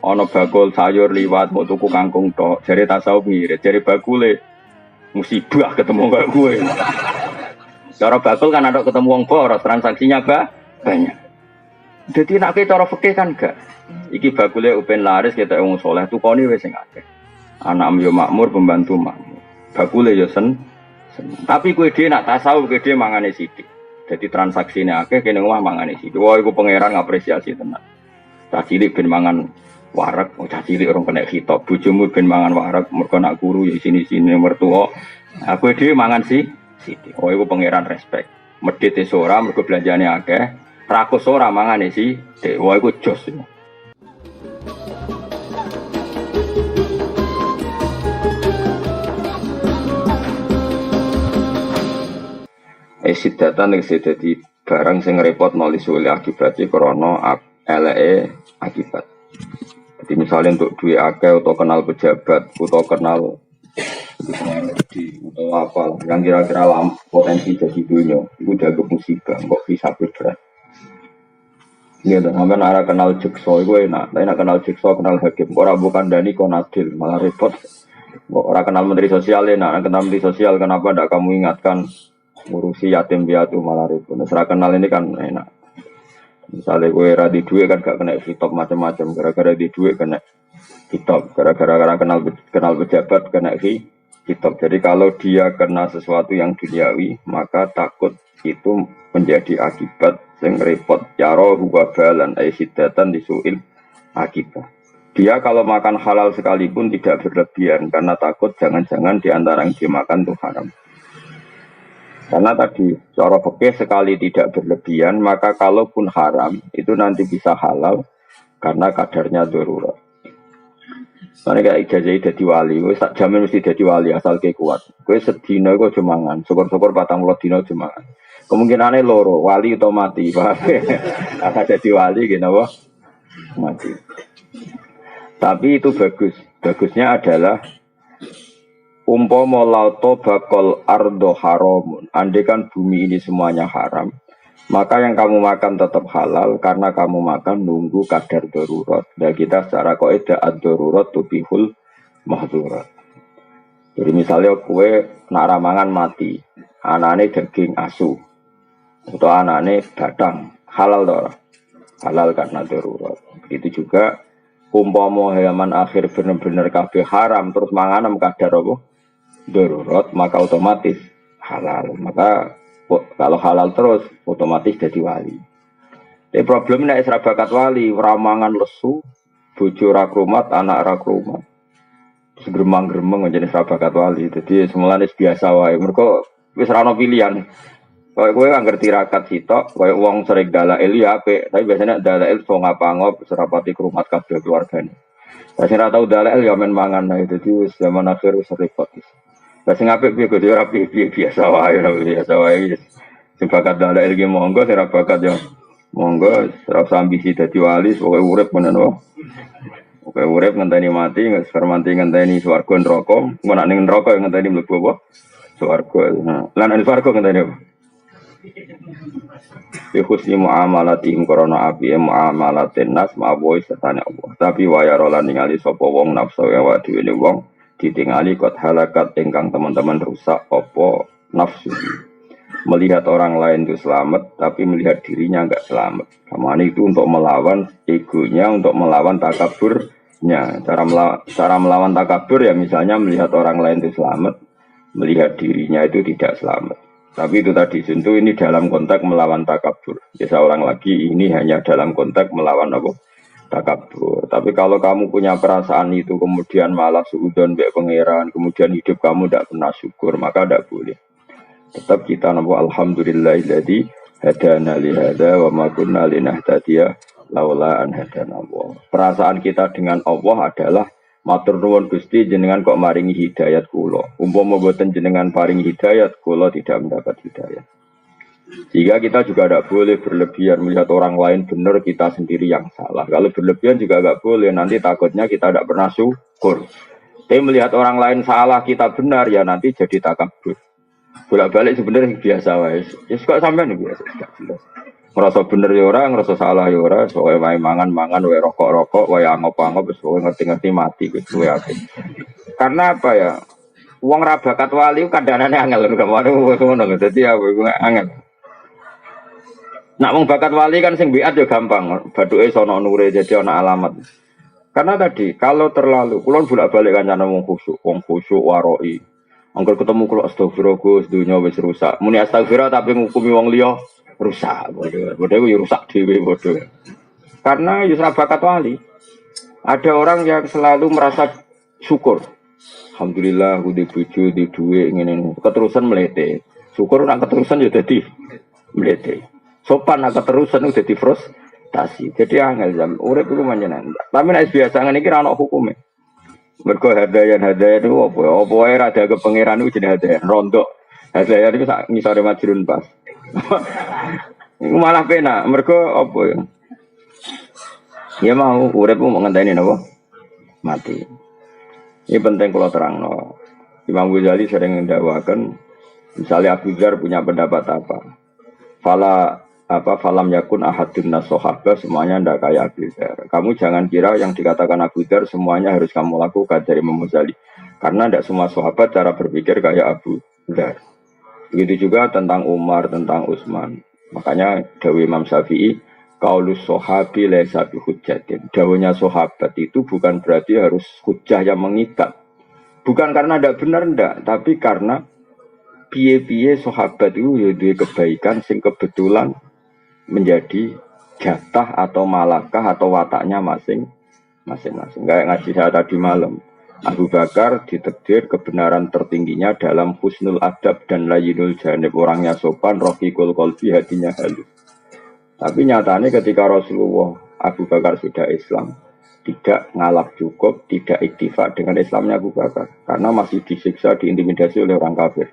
ana bakul sayur liwat mau tuku kangkung tok. Jare tasawuf ngirit, jare bakule musibah ketemu kaya gue. Cara bakul kan ada ketemu wong boros, transaksinya banyak. Jadi nek cara fikih kan gak. Iki bakule upen laris kita wong saleh tukone wis sing akeh. Anak yo makmur, pembantu makmur. Bakule yo sen. Tapi kowe dhewe nak tasawuf kowe dhewe mangane sithik. Jadi transaksine akeh kene omah mangane sithik. Wah iku pangeran ngapresiasi tenan. Cah cilik ben mangan wareg, cah cilik orang kena khitab. Bojomu ben mangan wareg mergo nak guru ya sini-sini mertua. Aku dhewe mangan sithik. Oh iku pangeran respect. Medhit ora mergo belanjane akeh. Rakus ora mangane sithik. Wah iku jos. Sidatan yang dadi barang sing repot nulis oleh akibatnya krana eleke akibat. Jadi misalnya untuk duit akeh atau kenal pejabat atau kenal atau apa yang kira-kira potensi jadi dunia itu jago musibah kok bisa berat. Iya dan sampai nara kenal jekso itu enak, tapi nak kenal jekso kenal hakim orang bukan dani konadil malah repot. Orang kenal menteri sosial enak, kenal menteri sosial kenapa tidak kamu ingatkan ngurusi yatim piatu malah repot. Nah, serah kenal ini kan enak. Misalnya gue radi duit kan gak kena hitop macam-macam. Gara-gara di duit kena hitop. Gara-gara kenal pejabat kena hitop. Jadi kalau dia kena sesuatu yang duniawi, maka takut itu menjadi akibat yang repot. Yaro huwabalan aisyidatan disuil akibat. Dia kalau makan halal sekalipun tidak berlebihan karena takut jangan-jangan diantara yang dimakan itu haram. Karena tadi cara fikih sekali tidak berlebihan, maka kalaupun haram itu nanti bisa halal karena kadarnya darurat. Mereka ijazah jadi wali, gue tak jamin mesti jadi wali asal ke kuat. Gue sedino gue jemangan, syukur-syukur 40 dino jemangan. Kemungkinannya loro, wali atau mati, akan jadi wali gitu, wah mati. Tapi itu bagus, bagusnya adalah umpama lauto bakal ardo haramun. Andai kan bumi ini semuanya haram, maka yang kamu makan tetap halal karena kamu makan nunggu kadar darurat. Dan kita secara kaidah ad-darurat tubihul mahdurat. Jadi misalnya kue nak ramangan mati, anane daging asu atau anane badang, halal dora. Halal karena darurat. Begitu juga umpama hewan akhir benar-benar kabeh haram terus manganem kadar apa? Darurat maka otomatis halal. Maka kalau halal terus otomatis jadi wali. Tapi problemnya isra bakat wali, ramangan lesu, bojo ra krumat, anak ra krumat. Segremang-gremeng menjadi isra bakat wali. Jadi semulane biasa wae. Mergo wis ra ono pilihan. Kowe kan ngerti rakat sitok, kowe wong sering dalail ya apik, tapi biasanya dalail so ngapa-ngop serapati krumat kabeh keluargane. Lah sing ra tau dalail ya men mangan ae. Dadi wis zaman akhir wis repot. Lah sing apik piye kok ora piye biasa wae biasa wae. Sing bakat dalek iki monggo sing ora bakat yo monggo ora usah ambisi dadi wali pokoke urip menen wae. Pokoke urip ngenteni mati, ngermanti ngenteni swarga neraka, engko nek ning neraka ngenteni mlebu apa? Swarga. Lan ning swarga ngenteni apa? Husni muamalatihim korona api muamalatin nas ma'aboy setane Allah. Tapi wayarolan ningali sapa wong nafsu ya wa dhewe wong ditingali kot halakat ingkang teman-teman rusak apa nafsu. Melihat orang lain itu selamat tapi melihat dirinya enggak selamat. Kamane itu untuk melawan egonya, untuk melawan takaburnya. Cara melawan takabur ya misalnya melihat orang lain itu selamat, melihat dirinya itu tidak selamat. Tapi itu tadi tentu ini dalam konteks melawan takabur. Ya seorang lagi ini hanya dalam konteks melawan apa? Takabur. Tapi kalau kamu punya perasaan itu kemudian malah suudzon mbek pangeran, kemudian hidup kamu tidak pernah syukur, maka tidak boleh. Tetap kita nabo alhamdulillahilladzi hadana li hadza wa ma kunna linahtadiya laula an hadana Allah. Perasaan kita dengan Allah adalah matur nuwun Gusti jenengan kok maringi hidayat kula. Umpama mboten jenengan paringi hidayat kula tidak mendapat hidayat. Jika kita juga tidak boleh berlebihan melihat orang lain benar, kita sendiri yang salah. Kalau berlebihan juga tidak boleh, nanti takutnya kita tidak pernah syukur. Tapi melihat orang lain salah, kita benar, ya nanti jadi takabur. Bolak-balik sebenarnya biasa, wes. Ya suka sampai nih biasa, tidak jelas. Ngerasa bener ya ora, ngerasa salah ya ora, soalnya wae mangan-mangan, wae rokok-rokok, wae angop-angop, wis wae ngerti-ngerti mati wis wae apik. Karena apa ya? Wong ra bakat wali kandhanane angel lho kemana ngono. Dadi ya angel. Nak wong bakat wali kan sing biat ya gampang. Bathuke sono nure jadi ana alamat. Karena tadi kalau terlalu kulon bolak-balik kancane wong khusyuk waroi. Angger ketemu kula astagfirullah Gus dunya wis rusak. Muni astagfirullah tapi ngukumi wong liya rusak. Bodoh ya rusak dhewe bodoh. Karena ya bakat wali. Ada orang yang selalu merasa syukur. Alhamdulillah aku di bojo, di duit ngene. Keterusan melete. Syukur nak keterusan ya dadi melete. Sopan nak keterusan udah di frustasi. Jadi angel jam urip iku manjenan. Tapi nek biasa ngene iki ra ono hukume. Mergo hadayan itu apa ya? Apa wae ra ada kepangeran iku jenenge hadayan rondo. Hadayan iku sak ngisore majrun pas. Iku malah penak. Mergo apa ya? Ya mau urip mau ngenteni napa? Mati. Ini penting kalau terangno. Imam Ghazali sering mendakwakan misalnya Abu Dzar punya pendapat apa? Falam yakun ahadun nasohaba semuanya ndak kayak Abu Dzar. Kamu jangan kira yang dikatakan Abu Dzar semuanya harus kamu lakukan dari Imam Ghazali. Karena tidak semua sahabat cara berpikir kayak Abu Dzar. Begitu juga tentang Umar, tentang Utsman. Makanya dawuh Imam Syafi'i, qaulus sahabi laisa bihujjatin. Dawuhnya sahabat itu bukan berarti harus hujjah yang mengikat. Bukan karena tidak benar ndak, tapi karena piye-piye sahabat itu ya duwe kebaikan sing kebetulan menjadi jatah atau malakah atau wataknya masing-masing. Kayak ngaji saya tadi malam. Abu Bakar ditakdir kebenaran tertingginya dalam husnul adab dan layyinul janib. Orangnya sopan, rafiqul qalbi, hatinya halus. Tapi nyatanya ketika Rasulullah Abu Bakar sudah Islam, tidak ngalap cukup, tidak iktifak dengan Islamnya Abu Bakar. Karena masih disiksa, diintimidasi oleh orang kafir.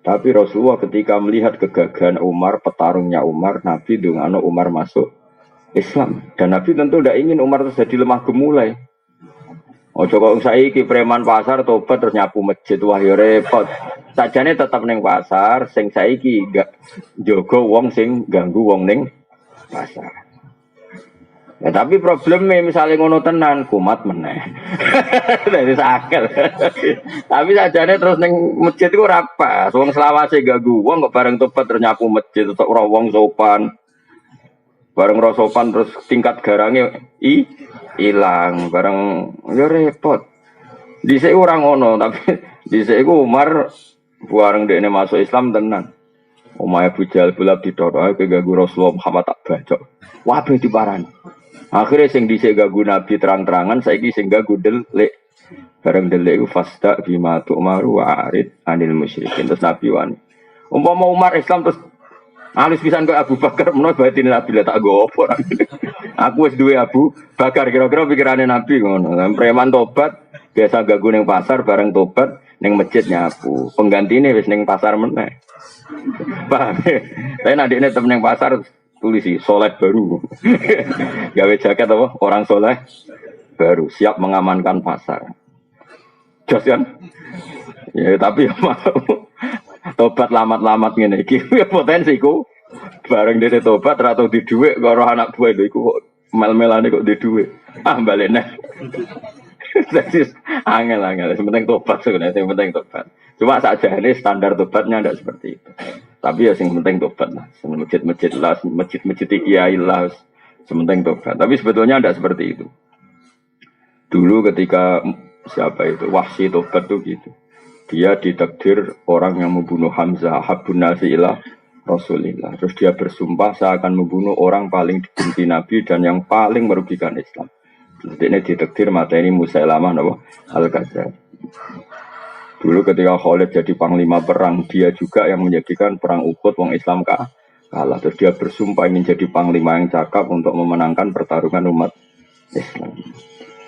Tapi Rasulullah ketika melihat kegagahan Umar, petarungnya Umar, Nabi dungano Umar masuk Islam. Dan Nabi tentu tidak ingin Umar terjadi lemah gemulai. Ojo kok saiki preman pasar tobat terus nyapu masjid wah yo repot. Sajane tetap neng pasar, sing saiki gak jogo wong sing ganggu wong neng pasar. Ya tapi problemnya misalnya ngono tenan kumat meneh. Dari sakit. Tapi sajane terus neng masjid iku ora pas. Wong selawase ganggu wong kok bareng tobat terus nyapu masjid tetep ora wong sopan. Bareng ora sopan terus tingkat garange hilang bareng ya repot. Dhisik ora ngono tapi dhisik iku Umar bareng dekne masuk Islam tenan. Omahe Abu Jahal bulak ditotok keganggu Rasulullah Muhammad tak bacok. Wabe diparani. Akhirnya sing dhisik ganggu Nabi terang-terangan saiki sing ganggu delik. Bareng delik iku fasta bima tu'maru wa arid anil musyrikin. Terus Nabi wani. Umpama Umar Islam terus alus pisan kok Abu Bakar menawa batin Nabi lah tak go opo. Aku wis duwe Abu Bakar kira-kira pikirane Nabi ngono. Preman tobat biasa ganggu ning pasar bareng tobat ning masjid nyapu. Penggantine wis ning pasar meneh. Paham. Tapi nek ndekne tem ning pasar tulisi soleh baru. Gawe jaket apa? Orang soleh baru siap mengamankan pasar. Jos kan? Ya tapi ya mau tobat lamat-lamat ngene iki ya potensi ku bareng dhewe tobat ra tau di dhuwit karo anak buah lho iku kok mel-melane kok di dhuwit. Balene. Jadi angel-angel, yang penting tobat sebenarnya, yang penting tobat. Cuma saja ini standar tobatnya tidak seperti itu. Tapi ya yang penting tobat lah. Masjid-masjid lah, masjid-masjid kiai lah, sementing tobat. Tapi sebetulnya tidak seperti itu. Dulu ketika siapa itu Wahsy tobat tuh gitu. Dia ditakdir orang yang membunuh Hamzah, Habun Nasilah, Rasulillah. Terus dia bersumpah saya akan membunuh orang paling dibenci Nabi dan yang paling merugikan Islam. Ini ditakdir materi Musailamah Al-Kadzdzab. Dulu ketika Khalid jadi panglima perang, dia juga yang menjadikan perang Uhud wong Islam kalah. Terus dia bersumpah ingin jadi panglima yang cakap untuk memenangkan pertarungan umat Islam.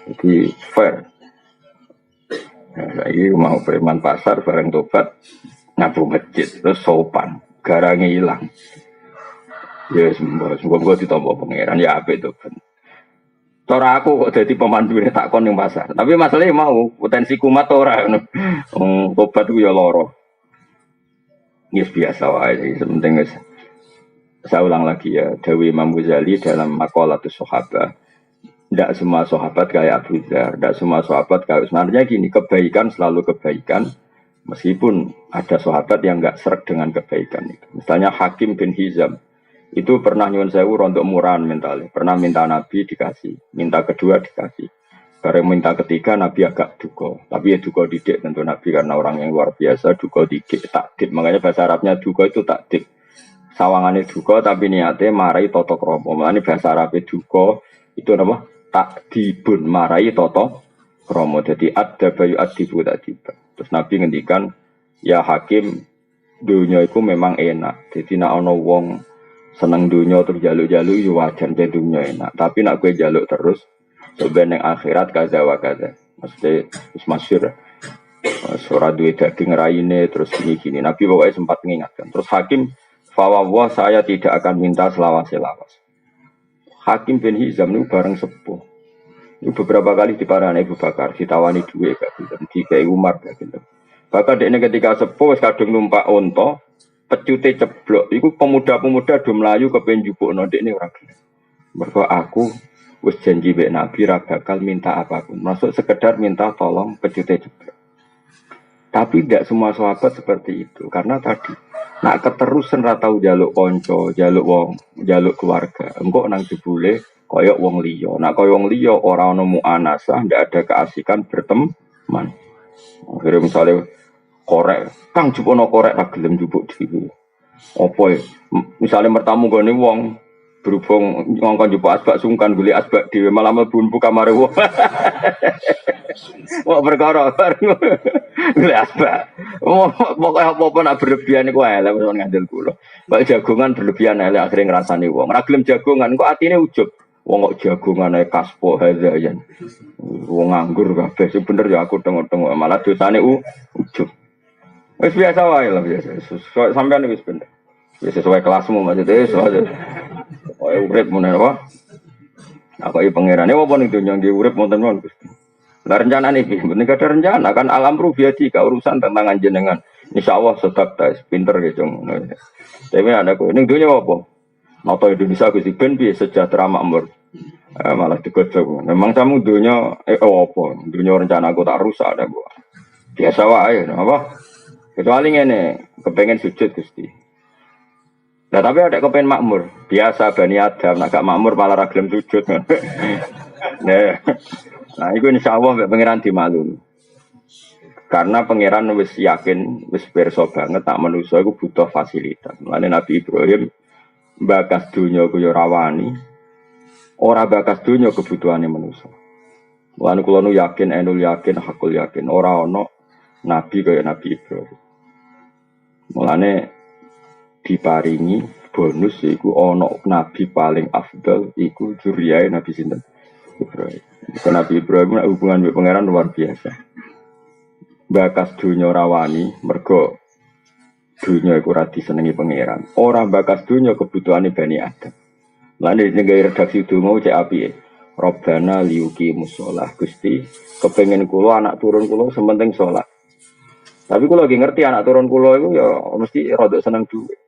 Jadi fair. Nah, ini mau preman pasar bareng tobat nyapu masjid terus sopan, garangnya hilang. Ya semoga ditompo pangeran ya apik to. Tora aku kok jadi pemandu ini takon yang pasar. Tapi masalahnya mau potensi kumat ora. Tobat itu ya loro. Yes biasa wae. Sementing guys. saya ulang lagi ya, Dawi Imam Ghazali dalam Maqalatus Sahabah. Tidak semua sahabat kayak Abu Dzar, tidak semua sahabat kayak sebenarnya gini, kebaikan selalu kebaikan, meskipun ada sahabat yang nggak seret dengan kebaikan itu. Misalnya Hakim bin Hizam, itu pernah nyuwun sewu rontok murahan mentalnya, pernah minta Nabi dikasih, minta kedua dikasih. Bareng minta ketiga Nabi agak duka, tapi ya duka didik tentu Nabi karena orang yang luar biasa, duka didik, takdik, makanya bahasa Arabnya duka itu takdik. Sawangannya duka tapi niatnya marai toto kromo. Makanya bahasa Arabnya duka itu apa? Takdibun marai toto kromo. Jadi ada bayu adibu takdiban. Terus Nabi ngendikan ya Hakim dunia itu memang enak. Jadi nak ono wong seneng dunia terus jaluk-jaluk ya wajar jadi dunia enak. Tapi nak gue jaluk terus sebenarnya akhirat kaza wa kaza. Maksudnya masyhur. Surah duit daging raine terus gini-gini. Nabi pokoknya sempat mengingatkan. Terus Hakim fawwah saya tidak akan minta selawas-selawas. Hakim bin Hizam itu bareng sepuh. Itu beberapa kali diparani Abu Bakar, ditawani duit gak gitu, dikai Umar gak gitu. Bahkan dia ketika sepuh kadung numpak onto, pecute ceblok. Iku pemuda-pemuda do mlayu kepen njupukno dekne ora gelem. Mergo aku wis janji mbek Nabi ra bakal minta apapun. Masuk sekedar minta tolong pecute ceblok. Tapi tidak semua sahabat seperti itu karena tadi nak keterusan ra tau jaluk konco, jaluk wong, jaluk keluarga. Engko nang jebule koyok wong liya. Nak koyok wong liya ora ono muanasah, ndak ada keasikan berteman. Akhirnya misalnya korek, Kang jupono korek ra gelem njupuk dhewe. Apa ya? Misalnya mertamu gone wong berhubung ngongkon njupuk asbak sungkan golek asbak dhewe malah mlebu kamare wong. Wah perkara golek asbak. Pokoke apa-apa nak berlebihan iku elek wis ngandel kula. Kok jagongan berlebihan elek akhire ngrasani wong. Ora gelem jagongan kok atine ujug. Wong kok jagongan ae kaspo hazayan. Wong nganggur kabeh sing bener ya aku tengok-tengok malah dosane ujug. Wis biasa wae lah biasa. Sampeyan wis bener. Wis sesuai kelasmu maksudnya soal. Oh urip meneh apa? Aku iki pangerane apa ning donya nggih urip wonten mawon Gusti. Lah rencana niki, mboten ada rencana kan alam rubiati ka urusan tentang jenengan. Insyaallah sedap ta pinter ya cung. Tapi ada kok ning donya apa? Nata Indonesia Gusti ben piye sejahtera makmur. Malah digojok. Memang kamu donya apa? Donya rencana aku tak rusak ada kok. Biasa wae apa? Kecuali ngene, kepengen sujud Gusti. Nah tapi ada kepengen makmur. Biasa Bani Adam nak gak makmur malah ra gelem sujud. Nah, itu insya Allah pangeran dimaklumi. Karena pangeran wis yakin, wis perso banget tak manusia itu butuh fasilitas. Mulane Nabi Ibrahim bakas dunia ku yo rawani, ora bakas dunia kebutuhane manusia. Mulane kula nu yakin, enul yakin, hakul yakin, ora ono nabi kaya Nabi Ibrahim. Mulane diparingi bonus iku ono nabi paling afdal iku juriyae Nabi sinten Ibrahim. Karena Nabi Ibrahim hubungan dengan pangeran luar biasa. Bakas dunia rawani, mergo dunia iku ora disenengi pangeran. Ora bakas dunia kebutuhane Bani Adam. Lan nek gawe redaksi donga cek apike. Robbana liyuki musholah Gusti, kepengen kula anak turun kula sementing salat. Tapi kula lagi ngerti anak turun kula iku ya mesti rada seneng duit.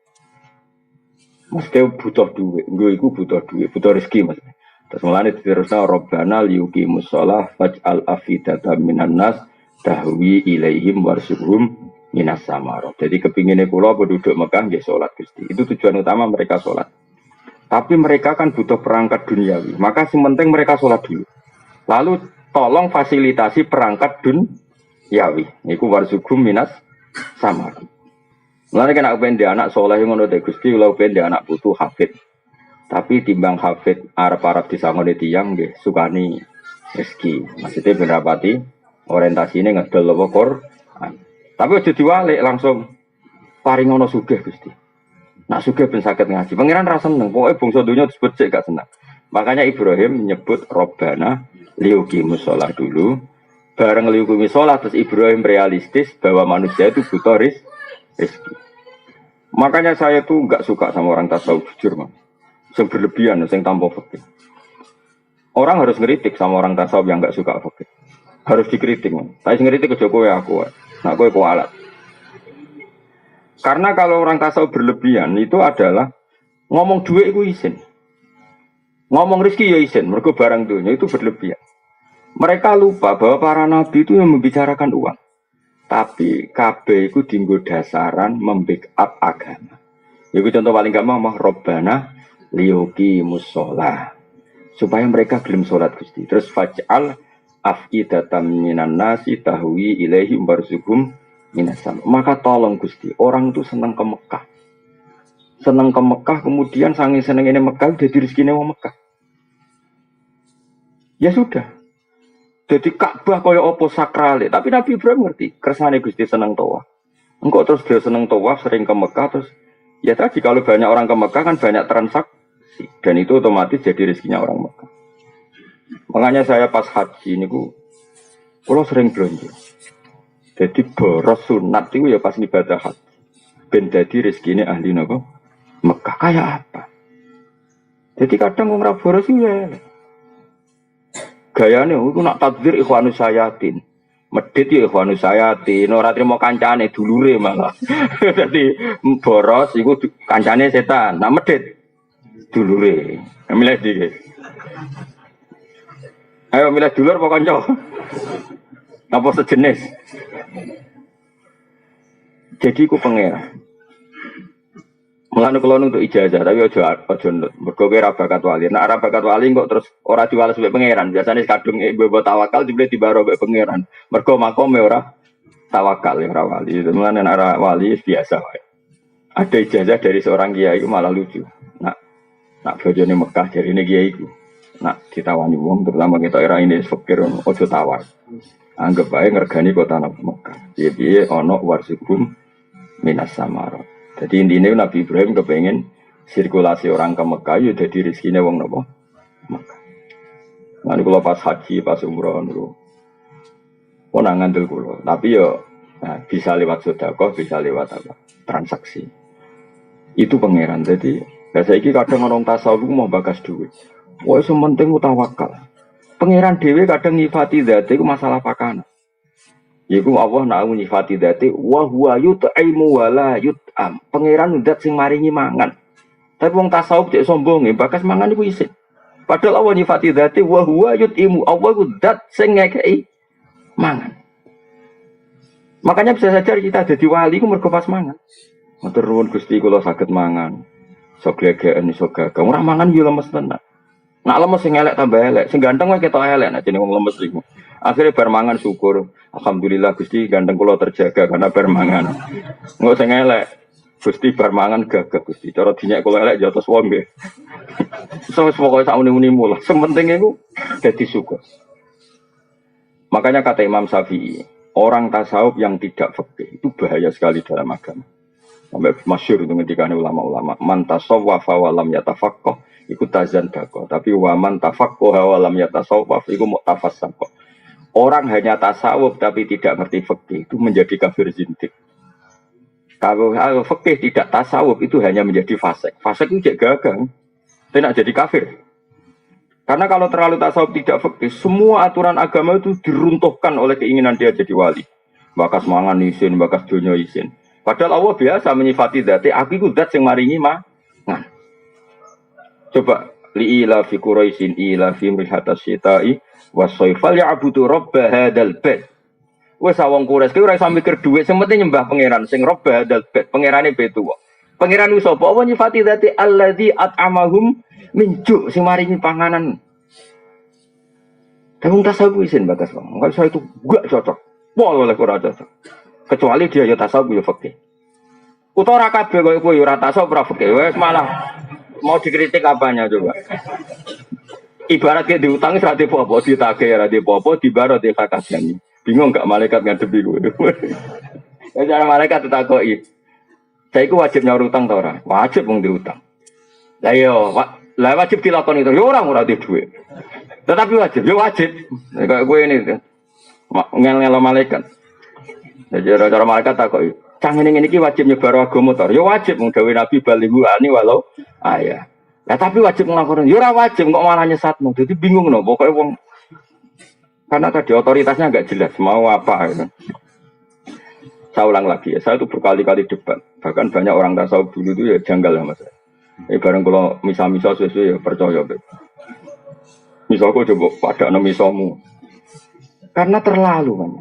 Mesti butuh duit, nggo iku butuh duit, butuh rezeki Mas. Terus mulane diterusna Rabbana liyuqimus shalah faj'al afidatan minan nas tahwi ilaihim warzuqhum minas samarah. Jadi kepingine kula penduduk Mekah nggih salat Gusti. Itu tujuan utama mereka salat. Tapi mereka kan butuh perangkat duniawi. Maka yang penting mereka salat dulu. Lalu tolong fasilitasi perangkat duniawi. Niku warzuqhum minas samarah. Mulane kena kepen dia anak saleh ngono te Gusti, kula kepen dia anak putu hafid. Tapi timbang hafid Arab-Arab disangone tiyang nggih sukani rezeki. Maksudnya ben rapati orientasine ngedol apa Quran. Tapi aja diwalik langsung paringono sugih Gusti. Nak sugih ben saged ngaji. Pangeran ra seneng, pokoke bangsa donya disebut sik gak seneng. Makanya Ibrahim menyebut Robbana liyuqimus shalah dulu. Bareng liyuqimus shalah terus Ibrahim realistis bahwa manusia itu butuh rezeki. Makanya saya tuh enggak suka sama orang tasawuf jujur, Mas. Yang berlebihan, yang tanpa fikih. Orang harus ngeritik sama orang tasawuf yang enggak suka fikih. Harus dikritik, Man. Tapi ngeritik ke Jokowi aku, nak kowe kualat. Karena kalau orang tasawuf berlebihan itu adalah Ngomong duit itu isin. Ngomong rezeki ya isin, mergo barang dunia itu berlebihan. Mereka lupa bahwa para nabi itu yang membicarakan uang. Tapi kabeh itu dienggo dasaran membackup agama. Itu contoh paling gampang mah Robbana liyuki musola. Supaya mereka gelem sholat Gusti. Terus faj'al afidatan minan nasi tahwi ilaihi barzuhum minasam. Maka tolong Gusti, orang itu senang ke Mekah. Senang ke Mekah, kemudian saking seneng ini Mekah jadi rezekine wong Mekah. Ya sudah. Jadi Ka'bah kaya apa sakrale, tapi Nabi Ibrahim ngerti, kersane Gusti seneng tawaf. Engkau terus dia seneng tawaf, sering ke Mekah terus ya tadi kalau banyak orang ke Mekah kan banyak transaksi dan itu otomatis jadi rezekinya orang Mekah. Makanya saya pas haji niku kula sering belanja. Jadi boros sunat itu ya pas ibadah haji. Ben dadi rezekine ahli napa? Mekah kayak apa? Jadi kadang wong ra boros ya. Gayane itu nak takdir ikhwanus sayatin. Medit ya ikhwanus sayatin, ora trimo kancane dulure malah. Dadi boros iku kancane setan. Nak medit dulure. Milih iki. Ayo milih dulur apa kanca? Apa sejenis? Jadi ku pangeran. Mulane kula untuk ijazah tapi aja nut. Mergo ora bakat wali. Nek ora bakat wali kok terus ora diwales mbek pangeran. Biasane kadung mbok tawakal dibeli dibaro mbek pangeran. Mergo makome ora tawakal ya ora wali. Mulane nek ora wali biasa wae. Ada ijazah dari seorang kiai itu malah lucu. Nak bojone Mekah jarine kiai iku. Nak ditawani wong terutama kita era ini fakir ojo tawar. Anggap bae ngergani kota Mekah. Piye-piye ana warsikum minas samarot. Jadi intinya Nabi Ibrahim kepengen sirkulasi orang ke Mekah ya jadi rezekinya wong napa Mekah. Nanti kalau pas haji, pas umroh niku ora ngandel kula. Tapi yo bisa lewat sedekah, bisa lewat apa? Transaksi. Itu pangeran. Jadi saiki kadang orang tasawuf mau bagas duit. Wah, sementing tawakal. Pangeran dhewe kadang nyifati zate iku masalah pakana. Iku Allah nak nyifati dzati wa huwa yut'imu wa la yut'am. Pangeran zat sing maringi mangan. Tapi wong tasawuf cek sombong bakas mangan iku isin. Padahal Allah nyifati dzati wa huwa yut'imu. Allah ku zat sing ngekeki mangan. Makanya bisa saja kita jadi wali ku mergo pas mangan. Matur nuwun Gusti kula saged mangan. Sok glegeken iso gagah. Ora mangan yo lemes tenan. Nak lemes sing elek tambah elek, sing ganteng wae ketok elek nek jeneng wong lemes iku. Akhirnya bar mangan syukur. Alhamdulillah Gusti ganteng kula terjaga karena bar mangan. Engko sing elek Gusti bar mangan gagah Gusti. Cara dinyek kula elek jotos wong nggih. Wis pokoke sak muni-munimu lah. Sementing iku dadi syukur. Makanya kata Imam Syafi'i, orang tasawuf yang tidak fikih itu bahaya sekali dalam agama. Sampai masyhur itu ngendikane ulama-ulama, man tasawwafa wa lam yatafaqqah iku tazan dako, tapi waman tafaqqaha wa lam yatasawwaf iku mu'tafassaqah. Orang hanya tasawuf tapi tidak ngerti fikih itu menjadi kafir zindik. Kalau fikih tidak tasawuf itu hanya menjadi fasik. Fasik itu jadi gagal, tidak jadi kafir. Karena kalau terlalu tasawuf tidak fikih, semua aturan agama itu diruntuhkan oleh keinginan dia jadi wali. Bakas mangan isin, bakas dunya isin. Padahal Allah biasa menyifati dzati, aku iku zat sing maringi mangan. Coba li'ila fi Quraisyin ila fi mrihatas syita'i wasoifal ya'budu rabba hadal bait. Wes wong Quraisy ki ora iso mikir dhuwit, sing penting nyembah pangeran sing rabba hadal bait. Pangerane betu kok. Pangeran ku sapa? Apa nyifati dzati allazi at'amahum min ju' sing maringi panganan. Tapi tasawuf isin bagas wong. Enggak iso itu gak cocok. Pol oleh ora cocok. Kecuali dia ya tasawuf ya fikih. Utawa kabeh koyo kowe ora tasawuf ora fikih. Wes malah mau dikritik apanya coba? Ibarat kayak diutang ora di apa-apa, ditagih ora di apa-apa, dibaro di kakaknya. Bingung gak malaikat ngadepi kowe. Ya cara malaikat ditakoki. Saiki wajib nyaur utang ta ora? Wajib wong diutang. Lah yo, wajib dilakoni itu. Yo ora di duit. Tetapi wajib, yo wajib. Kayak kowe ini ngel-ngelo malaikat. Jadi cara malaikat takoki, "Cang ngene iki wajib nyebar agama ta?" Yo wajib wong dawuh Nabi balighuani walau ayah. Lah tapi wajib nglakoni. Yo ora wajib kok malah nyesatno. Jadi bingung no, pokoknya wong karena tadi otoritasnya enggak jelas mau apa gitu. Saya ulang lagi ya, saya itu berkali-kali debat. Bahkan banyak orang tasawuf dulu itu ya janggal sama saya. Bareng kalau misal-misal sesuai ya percaya. Misal kok coba pada misalmu. Karena terlalu kan.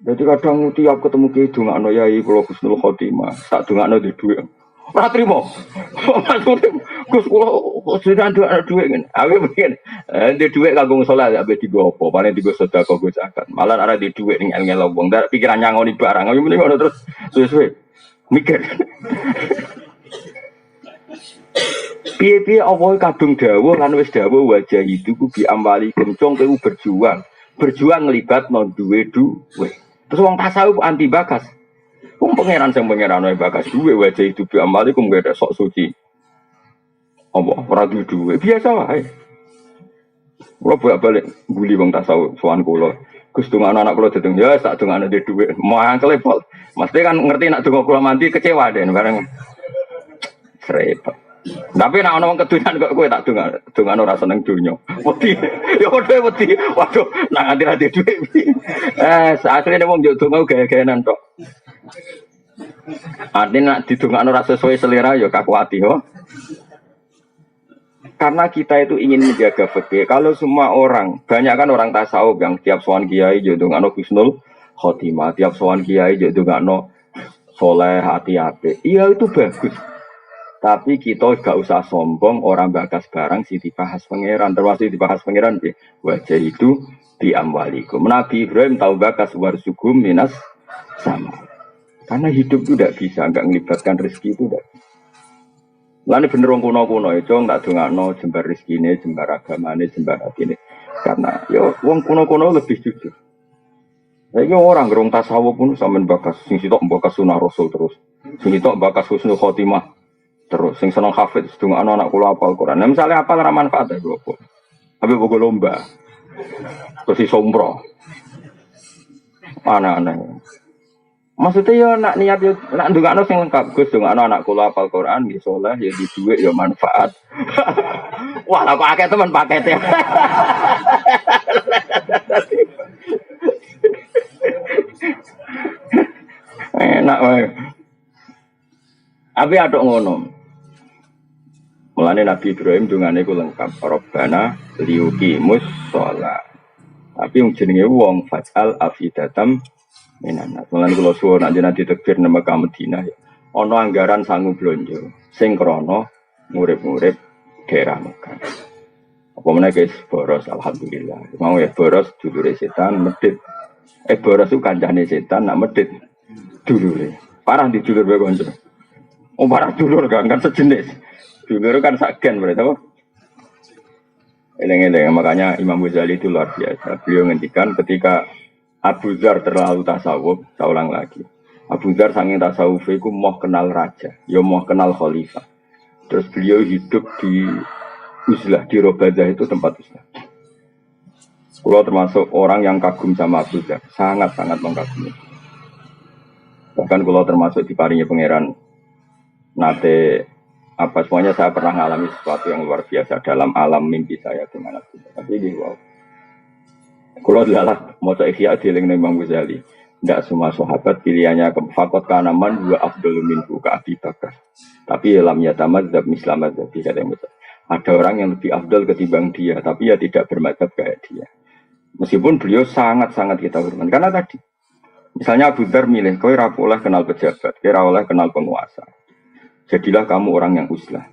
Jadi kadang tiap ketemu ki dongakno yai kula husnul khotimah, tak dongakno di dhuwit. Ora trimo. Maksudnya Gus kula sedang doa dhuwit ngene. Aku mungkin di dhuwit kanggo salat ape digo apa, paling digo sedekah go zakat. Malah ora di dhuwit ning ngel wong, ndak pikiran nyangoni barang. Aku mending ngono terus suwe-suwe mikir. Piye-piye apa kadung dawuh lan wis dawuh wajah itu ku bi amwali kencong ku berjuang. Berjuang ngelibatno duwe duwe. Terus wong tasawuf anti bakas. Wong pangeran sing pangeran wae bakas duwe wajah itu bi amalikum gak ada sok suci. Apa ora duwe biasa wae. Kula bolak-balik guli wong tasawuf sowan kula. Gus dongane anak kula dedeng ya tak dongane dhe dhuwit. Mangkel pol. Mesti kan ngerti nak donga kula mandi kecewa den bareng. Repot. Tapi nek ana wong kedunan kok kowe tak dongane ora seneng donya. Wedi. Ya padha wedi. Waduh, nang ati ra dhuwit. Asline wong yo donga gaya-gayanan tok. Artinya nak didongakno ora sesuai selera ya kakuati ho. Karena kita itu ingin menjaga fikih. Kalau semua orang, banyak kan orang tasawuf yang tiap sowan kiai yo dongakno husnul khotimah, tiap sowan kiai yo dongakno soleh hati-hati. Iya itu bagus. Tapi kita gak usah sombong orang bakas barang sing dibahas pangeran, termasuk dibahas pangeran wajah itu diamwalikum. Nabi Ibrahim tahu bakas warsugum minas sama. Karena hidup itu tidak bisa, enggak melibatkan rezeki itu tidak. Lalu bener wong kuno-kuno itu enggak dongakno jembar rezekine, jembar agamane, jembar atine. Karena ya wong kuno-kuno lebih jujur. Lagi orang gerung tasawuf pun sampean bakas sing sitok bakas sunah rasul terus. Sing sitok bakas husnul khotimah. Terus, sing seneng hafid, sedang anak kula hafal Quran. Nah, misalnya apa ramah manfaat ya, bro? Habis bogo lomba, terus sombro, aneh-aneh. Maksudnya ya nak niat ya, nak dungakno sing lengkap, Gus dungakno anak kula hafal Quran, di soleh, ya di duit, ya manfaat. Wah, aku akeh teman paketnya. Enak wae. Tapi ada ngono. Mulane Nabi Ibrahim dungane ku lengkap. Rabbana liyuqimus shalah. Tapi yang jenenge wong faj'al afidatam minan nas. Mulane kula suwun nek jenengan ditekbir nang Mekah Madinah ya. Ana anggaran sangu blonjo sing krana ngurip-ngurip daerah Mekah. Apa meneh guys boros alhamdulillah. Mau ya boros dulure setan medhit. Boros ku kancane setan nak medhit dulure. Parah di dulur wae kanca. Oh parah dulur kan sejenis. Dulur kan sagen berarti apa? Eleng-eleng makanya Imam Ghazali itu luar biasa. Beliau ngendikan ketika Abu Dzar terlalu tasawuf, saya ulang lagi. Abu Dzar saking tasawuf itu mau kenal raja, ya mau kenal khalifah. Terus beliau hidup di Uzlah, di Robazah itu tempat Uzlah. Kalau termasuk orang yang kagum sama Abu Dzar, sangat-sangat mengagumi. Bahkan kalau termasuk diparingi pangeran nate apa semuanya saya pernah mengalami sesuatu yang luar biasa dalam alam mimpi saya dengan Abu Dzar. Tapi ini wow. Kalau adalah mau ihya dieling Imam Ghazali. Tidak semua sahabat pilihannya ke fakot kanaman dua afdal minhu ke Abi Bakar. Tapi alam yatamadzab mislamadzab kata Musa. Ada orang yang lebih afdal ketimbang dia, tapi ya tidak bermadzhab kayak dia. Meskipun beliau sangat-sangat kita hormat. Karena tadi, misalnya Abu Dzar milih, kau ora oleh kenal pejabat, kau ora oleh kenal penguasa. Jadilah kamu orang yang uzlah.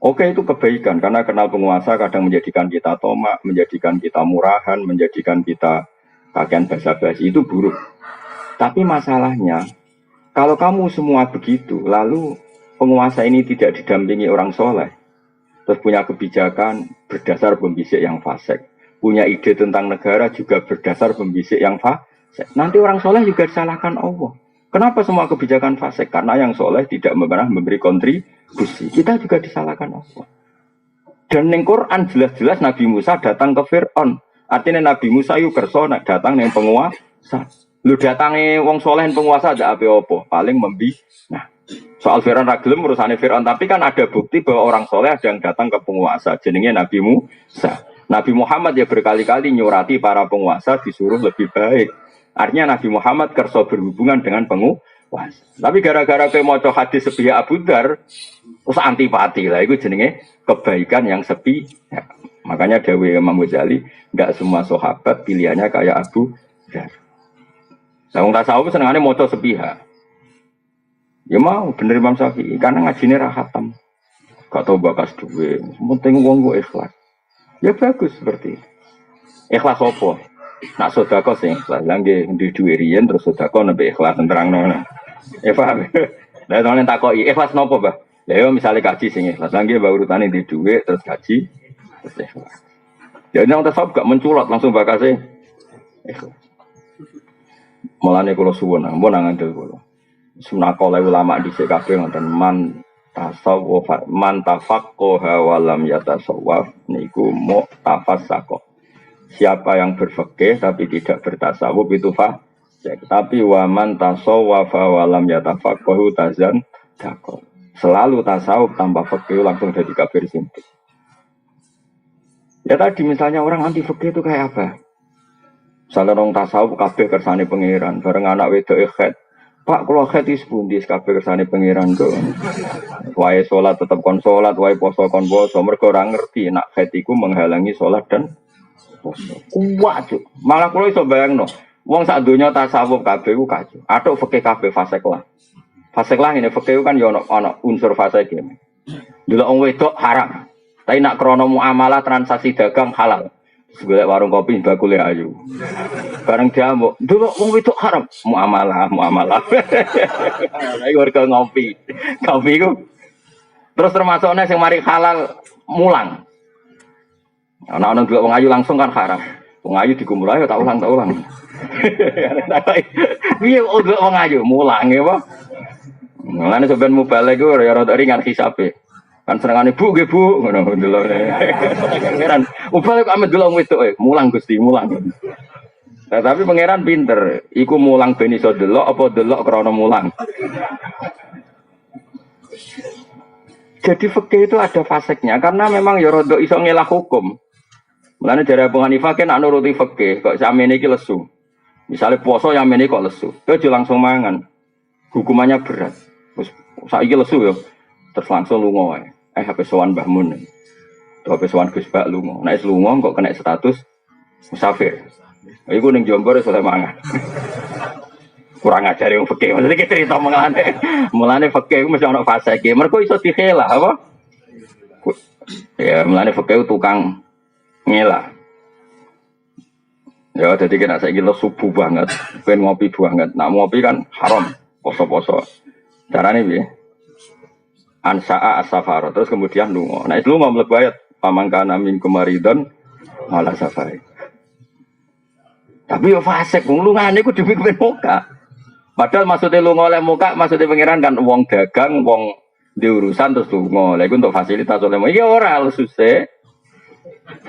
Oke itu kebaikan karena kenal penguasa kadang menjadikan kita tomak, menjadikan kita murahan, menjadikan kita kakean basa-basi itu buruk. Tapi masalahnya kalau kamu semua begitu, lalu penguasa ini tidak didampingi orang soleh, terus punya kebijakan berdasar pembisik yang fasik, punya ide tentang negara juga berdasar pembisik yang fasik. Nanti orang soleh juga disalahkan Allah. Kenapa semua kebijakan fasik? Karena yang soleh tidak pernah memberi kontribusi. Kita juga disalahkan Allah. Dan di Quran jelas-jelas Nabi Musa datang ke Fir'aun. Artinya Nabi Musa yuk kerso datang yang penguasa. Lu datangnya wong soleh penguasa ada apa-apa. Paling nah, soal Fir'aun ragilem urusannya Fir'aun. Tapi kan ada bukti bahwa orang soleh ada yang datang ke penguasa. Jenenge Nabi Musa. Nabi Muhammad ya berkali-kali nyurati para penguasa disuruh lebih baik. Artinya Nabi Muhammad kerso berhubungan dengan penguasa. Wah, tapi gara-gara kowe maca hadis sepihak Abu Dzar terus antipati lah itu jenenge kebaikan yang sepi. Ya. Makanya dawuh Imam Ghazali, enggak semua sahabat pilihannya kayak Abu Dzar. Lah wong tasawuf senengane maca sepihak. Ya mau bener Imam Syafi'i karena ngajine ra khatam. Gak tau bakas duwe, penting wong kok ikhlas. Ya bagus seperti itu. Ikhlas apa? Nak sedekah sing ikhlas. Lah nggih ndi duwe riyen terus sedekah nembe ikhlas terangno. Ya paham. Lah nek takoki ikhlas napa, Mbah? Lah yo misale kaji sing ikhlas. Lah nggih mbah urutane ndi duwe terus kaji terus ikhlas. Ya nek tasawuf gak menculot langsung bakase ikhlas. Mulane kula suwun, ampun ngandel kula. Sunakole ulama dhisik kabeh ngoten man tasawuf man tafaqqaha wa lam yatasawwaf niku mu'tafasaqah. Siapa yang berfikih tapi tidak bertasawuf itu fasik. Tapi wa man tasawwafa wa lam yatafaqqahu tazan daqo. Selalu tasawuf tanpa fikih langsung jadi kafir simpel. Ya tadi misalnya orang anti fikih itu kayak apa? Misalnya orang tasawuf kabeh kersane pangeran, bareng anak wedok ikhet. Pak, kalau hadis pundi kabeh kersane pangeran kok. Wae salat tetep kon salat, wae poso kon poso. Mergo ora ngerti nek haid iku menghalangi salat dan poso. Kuat, Cuk. Malah kula iso bayangno, wong sak donya tasawuf kabeh ku kacau. Atuk fikih kabeh fasik lah. Fasik lah ngene fikih kan ya ana unsur fasik iki. Delok wong wedok haram. Tapi nak krana muamalah transaksi dagang halal. Golek warung kopi bakule ayu. Bareng diamuk, dulu wong wedok haram, muamalah. Lagi warga ngopi. Kopi ku. Terus termasuknya sing mari halal mulang. Ana-ana delok wong ayu langsung kan haram. Wong ayu dikumpul ayo tak ulang. Piye delok wong ayu mulang ya apa? Mulane sampean mubalek ku ya rada ringan hisabe. Kan senengane Bu nggih Bu ngono delok. Pangeran, mubalek kok amet delok wedok mulang Gusti, mulang. Nah, tapi pangeran pinter, iku mulang ben iso delok apa delok krana mulang. Jadi fikih itu ada faseknya karena memang ya rada iso ngelah hukum. Mulane jare Abu Hanifah kan nuruti fikih kok samene iki lesu. Misale puasa yang mene kok lesu, aja langsung mangan. Hukumannya berat. Wis saiki lesu ya. Terus langsung lunga wae. HP sowan Mbah Mun. HP sowan Gus Bak lunga. Nek lunga kok kena status musafir. Iku ning Jombor iso mangan. Kurang ajar yang fikih. Maksudnya kita cerita mulane fikih iku mesti ana fase iki. Mergo iso dikhelah apa? Ya mulane fikih tukang ngelah. Ya jadi kena saiki lo subuh banget, ben ngopi banget. Nak ngopi kan haram, poso-poso. Carane piye? Ansa'a as-safar, terus kemudian lunga. Nah, itu lunga mlebu ayat pamangkana min kumaridon malah safari. Tapi yo fasik wong lungane iku demi kepen muka. Padahal maksudnya lunga oleh muka, maksudnya pangeran kan wong dagang, wong di urusan terus lunga. Lha iku untuk fasilitas oleh muka. Iya ora susah.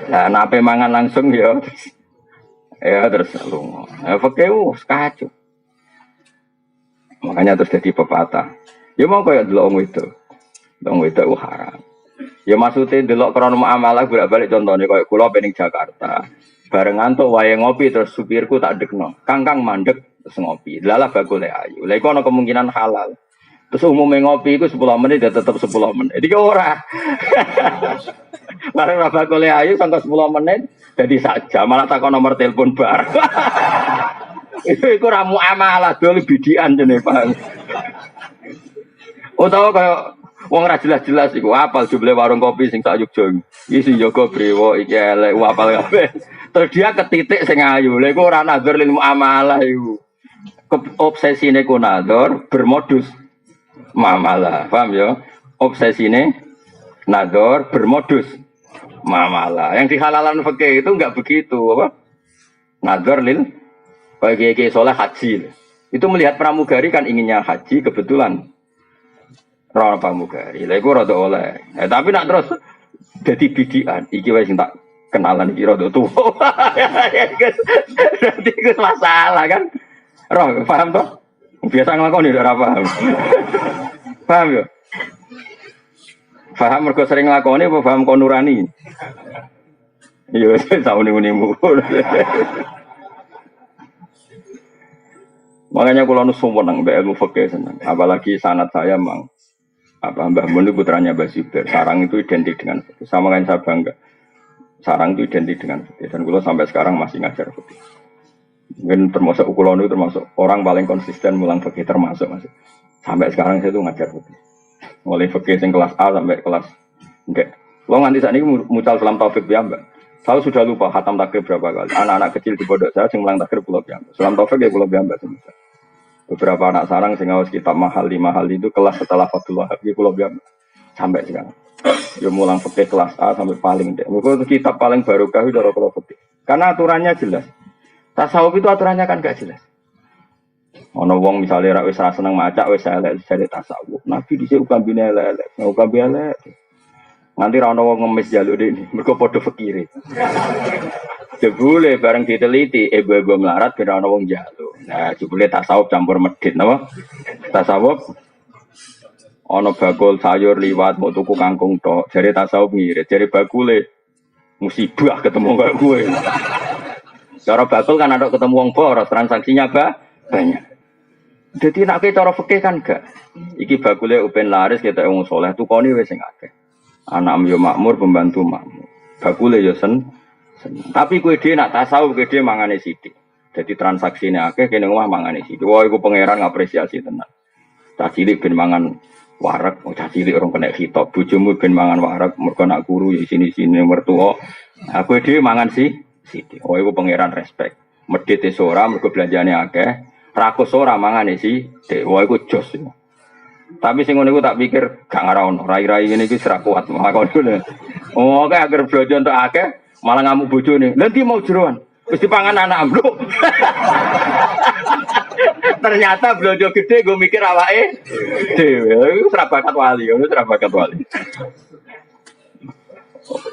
Lah nape mangan langsung yo. Ya terus lunga. Ya fakeu kacau. Makanya terus jadi pepatah. Ya mau koyo delok wong itu. Dong itu haram. Ya maksudnya delok krono muamalah bolak-balik contohnya kayak kula pening Jakarta. Bareng ngantuk wae ngopi terus supirku tak dekno. Kang mandek terus ngopi. Lalah bagole ayu. Lha iku ana kemungkinan halal. Terus umumnya ngopi iku 10 menit ya tetep 10 menit. Iki ora. Bareng ra bagole ayu sampai 10 menit jadi saja malah takon nomor telepon bar. Iku ra muamalah dol bidian jenenge Pak. Utawa kayak wong ra jelas-jelas iku apal jumlah warung kopi sing sak Yogya. Iki sing jaga brewo iki elek apal kabeh. Terus dia ketitik sing ayu. Lha iku ora nazar lil muamalah iku. Obsesine ku nazar bermodus muamalah. Paham ya? Obsesine nazar bermodus muamalah. Yang dihalalan fikih itu enggak begitu, apa? Nazar lil bagi soleh haji. Itu melihat pramugari kan inginnya haji kebetulan. Rana pramugari, lha iku rada oleh. Tapi nak terus dadi bidian, iki wae sing tak kenalan iki rada tuwa. Dadi iku masalah kan. Roh, paham toh? Biasa nglakoni ora paham. Paham ya? Paham mergo sering nglakoni apa paham kon nurani? Iya, sauni-unimu. Makanya kalau nu seneng mbak ilmu fikih seneng. Apalagi sanad saya mang Mbah Mun itu putranya Mbah Zubair. Sarang itu identik dengan fikih. Sama kan saya bangga. Sarang itu identik dengan fikih. Dan kalau sampai sekarang masih ngajar fikih. Mungkin termasuk ukulon itu termasuk orang paling konsisten mulang fikih termasuk masih. Sampai sekarang saya tuh ngajar fikih. Mulai fikih yang kelas A sampai kelas D. Lo nganti saat ini mucal Salam Taufik ya mbak. Saya sudah lupa khatam takrib berapa kali. Anak-anak kecil di pondok saya yang mulang takrib pulau biamba. Salam Taufik ya pulau biamba semua. Beberapa anak sarang sing ngawas kitab mahal itu kelas setelah Fathul Wahab di pulau biamba sampai sekarang. Ya mulang fikih kelas A sampai paling D. Mungkin kitab paling barokah itu kalau fikih. Karena aturannya jelas. Tasawuf itu aturannya kan gak jelas. Ono wong misalnya rak wis ra seneng maca wis elek jare tasawuf. Nabi dhisik ukambine elek-elek. Ukambe elek. Nganti ra ono wong ngemis jaluk dene, mergo padha fikire. Jebule bareng diteliti ibu-ibu melarat ben ono wong jaluk. Nah, jebule tasawuf campur medhit napa? Tasawuf ono bakul sayur liwat mau tuku kangkung tok. Jare tasawuf ngirit, jare bakule musibah ketemu kaya kowe. Cara bakul kan ada ketemu wong boros, transaksinya banyak. Jadi nak cara fikih kan gak. Iki bakule upen laris kita wong soleh tukone wis sing akeh. Anak yo makmur, pembantu makmur. Bakule yo sen. Tapi kowe dhewe nak tasawuf kowe dhewe mangane sithik. Jadi transaksine akeh kene omah mangane sithik. Wah iku pangeran ngapresiasi tenan. Cah cilik ben mangan wareg, cah cilik orang kena khitab. Bojomu ben mangan wareg mergo nak guru ya sini-sini mertua. Aku dhewe mangan sithik. Oh iku pangeran respect. Medhit ora mergo belanjane akeh. Rakus ora mangane sithik. Wah iku jos. Tapi sing ngono iku tak pikir gak ngarono. Rai-rai ngene iki ora kuat. Makane. Oh kayak agar belanja untuk akeh malah ngamuk bojone. Nanti mau jeroan. Wis dipangan anak ambruk. Ternyata belanja gede gue mikir awake dhewe. Iku ora bakat wali, iku ora bakat wali.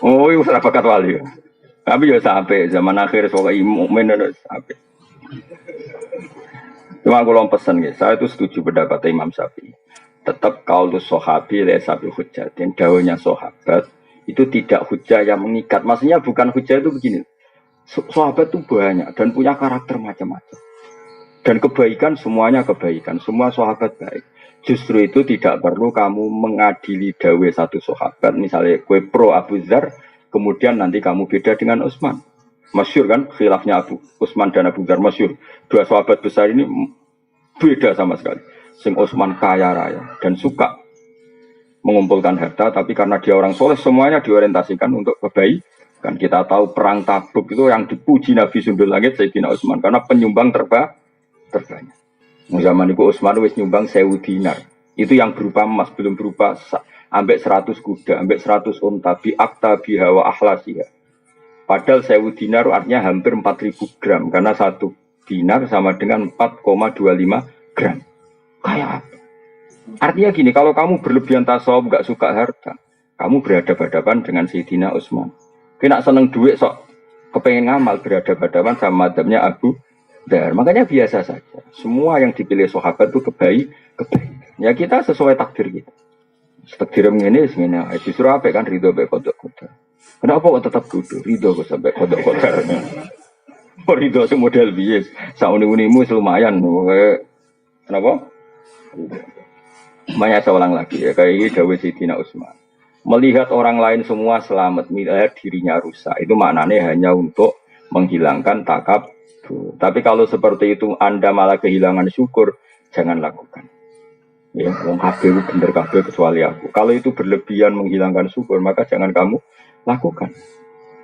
Oh, iku ora bakat wali. Tapi ya sampai zaman akhir soal mukmin itu sampai. Cuma aku pesen ya, saya itu setuju pendapat Imam Syafi'i. Tetap kaulus sahabi laysa bi hujjatin, dawuhnya sahabat itu tidak hujjah yang mengikat. Maksudnya bukan hujjah itu begini. Sahabat itu banyak dan punya karakter macam-macam. Dan kebaikan semuanya kebaikan, semua sahabat baik. Justru itu tidak perlu kamu mengadili dawe satu sahabat. Misalnya kue pro Abu Dzar, kemudian nanti kamu beda dengan Utsman. Masyhur kan khilafnya Abu Utsman dan Abu Dzar masyhur. Dua sahabat besar ini beda sama sekali. Sing Utsman kaya raya dan suka mengumpulkan harta, tapi karena dia orang soleh semuanya diorientasikan untuk kebaikan. Kita tahu perang Tabuk itu yang dipuji Nabi Sundul Langit Sayyidina Utsman karena penyumbang terbanyak. Zaman itu Utsman wis nyumbang 1000 dinar. Itu yang berupa emas, belum berupa ambek 100 kuda, ambek 100 unta, bi akta biha wa ahlasiha. Padahal 1000 dinar artinya hampir 4000 gram karena 1 dinar sama dengan 4,25 gram. Kayak apa? Artinya gini, kalau kamu berlebihan tasawuf gak suka harta, kamu berhadapan-hadapan dengan Sayyidina Utsman. Kena seneng duit sok kepengen ngamal berhadapan-hadapan sama madhabnya Abu Dzar. Makanya biasa saja. Semua yang dipilih sahabat itu kebaikan. Ya kita sesuai takdir kita. Takdir ngene ngene justru apa kan ridho be kodok-kodok. Kenapa kok tetap kudu ridho kok sampai kodok-kodok. Ridho sing model biye. Sauni-unimu lumayan. Kenapa? Banyak saya ulang lagi ya, kayak ini dawuh Sayyidina Utsman. Melihat orang lain semua selamat, melihat dirinya rusak, itu maknanya hanya untuk menghilangkan takab. Tapi kalau seperti itu Anda malah kehilangan syukur, jangan lakukan. Ya, wong kabeh bener kabeh kecuali aku. Kalau itu berlebihan menghilangkan syukur, maka jangan kamu lakukan.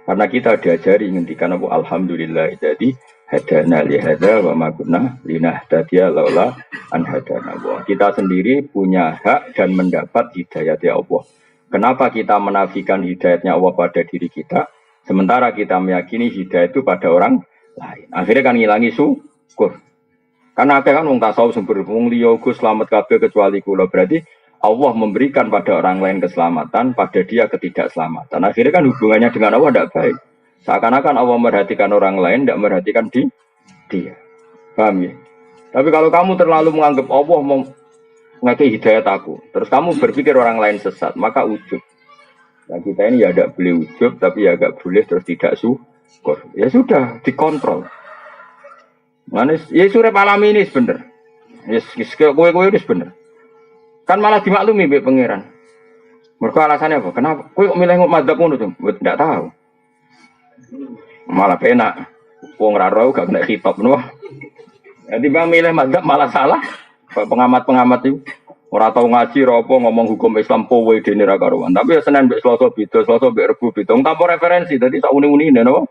Karena kita diajari ngendikan apa alhamdulillah jadi hadana li hada wa ma kunna linahtadiya laula an hadana Allah. Kita sendiri punya hak dan mendapat hidayat ya Allah. Kenapa kita menafikan hidayatnya Allah pada diri kita sementara kita meyakini hidayat itu pada orang lain. Akhirnya kan ngilangi syukur. Karena kan wong tasawuf sumber wong liya uga selamat kabeh kecuali kula. Berarti Allah memberikan pada orang lain keselamatan, pada dia ketidakselamatan. Akhirnya kan hubungannya dengan Allah tidak baik. Seakan-akan Allah merhatikan orang lain, tidak merhatikan dia. Paham ya? Tapi kalau kamu terlalu menganggap Allah mau ngasih hidayat aku, terus kamu berpikir orang lain sesat, maka ujub. Nah kita ini ya tidak boleh ujub, tapi ya agak boleh terus tidak syukur. Ya sudah, dikontrol. Manis, ya surep alami ini bener. Yes, kowe itu bener. Kan malah dimaklumi mbek pangeran. Mergo alasannya apa? Kenapa? Kowe kok milih madzhab ngono tuh? Enggak tahu. Malah penak. Wong ra ro gak kena khitab ngono. Jadi bang milih madzhab malah salah. Pengamat-pengamat itu ora tau ngaji ora apa ngomong hukum Islam kowe dene ra karuan. Tapi ya Senin mbek Selasa beda, Selasa mbek Rebo beda. Tanpa referensi dadi sak uni-unine napa?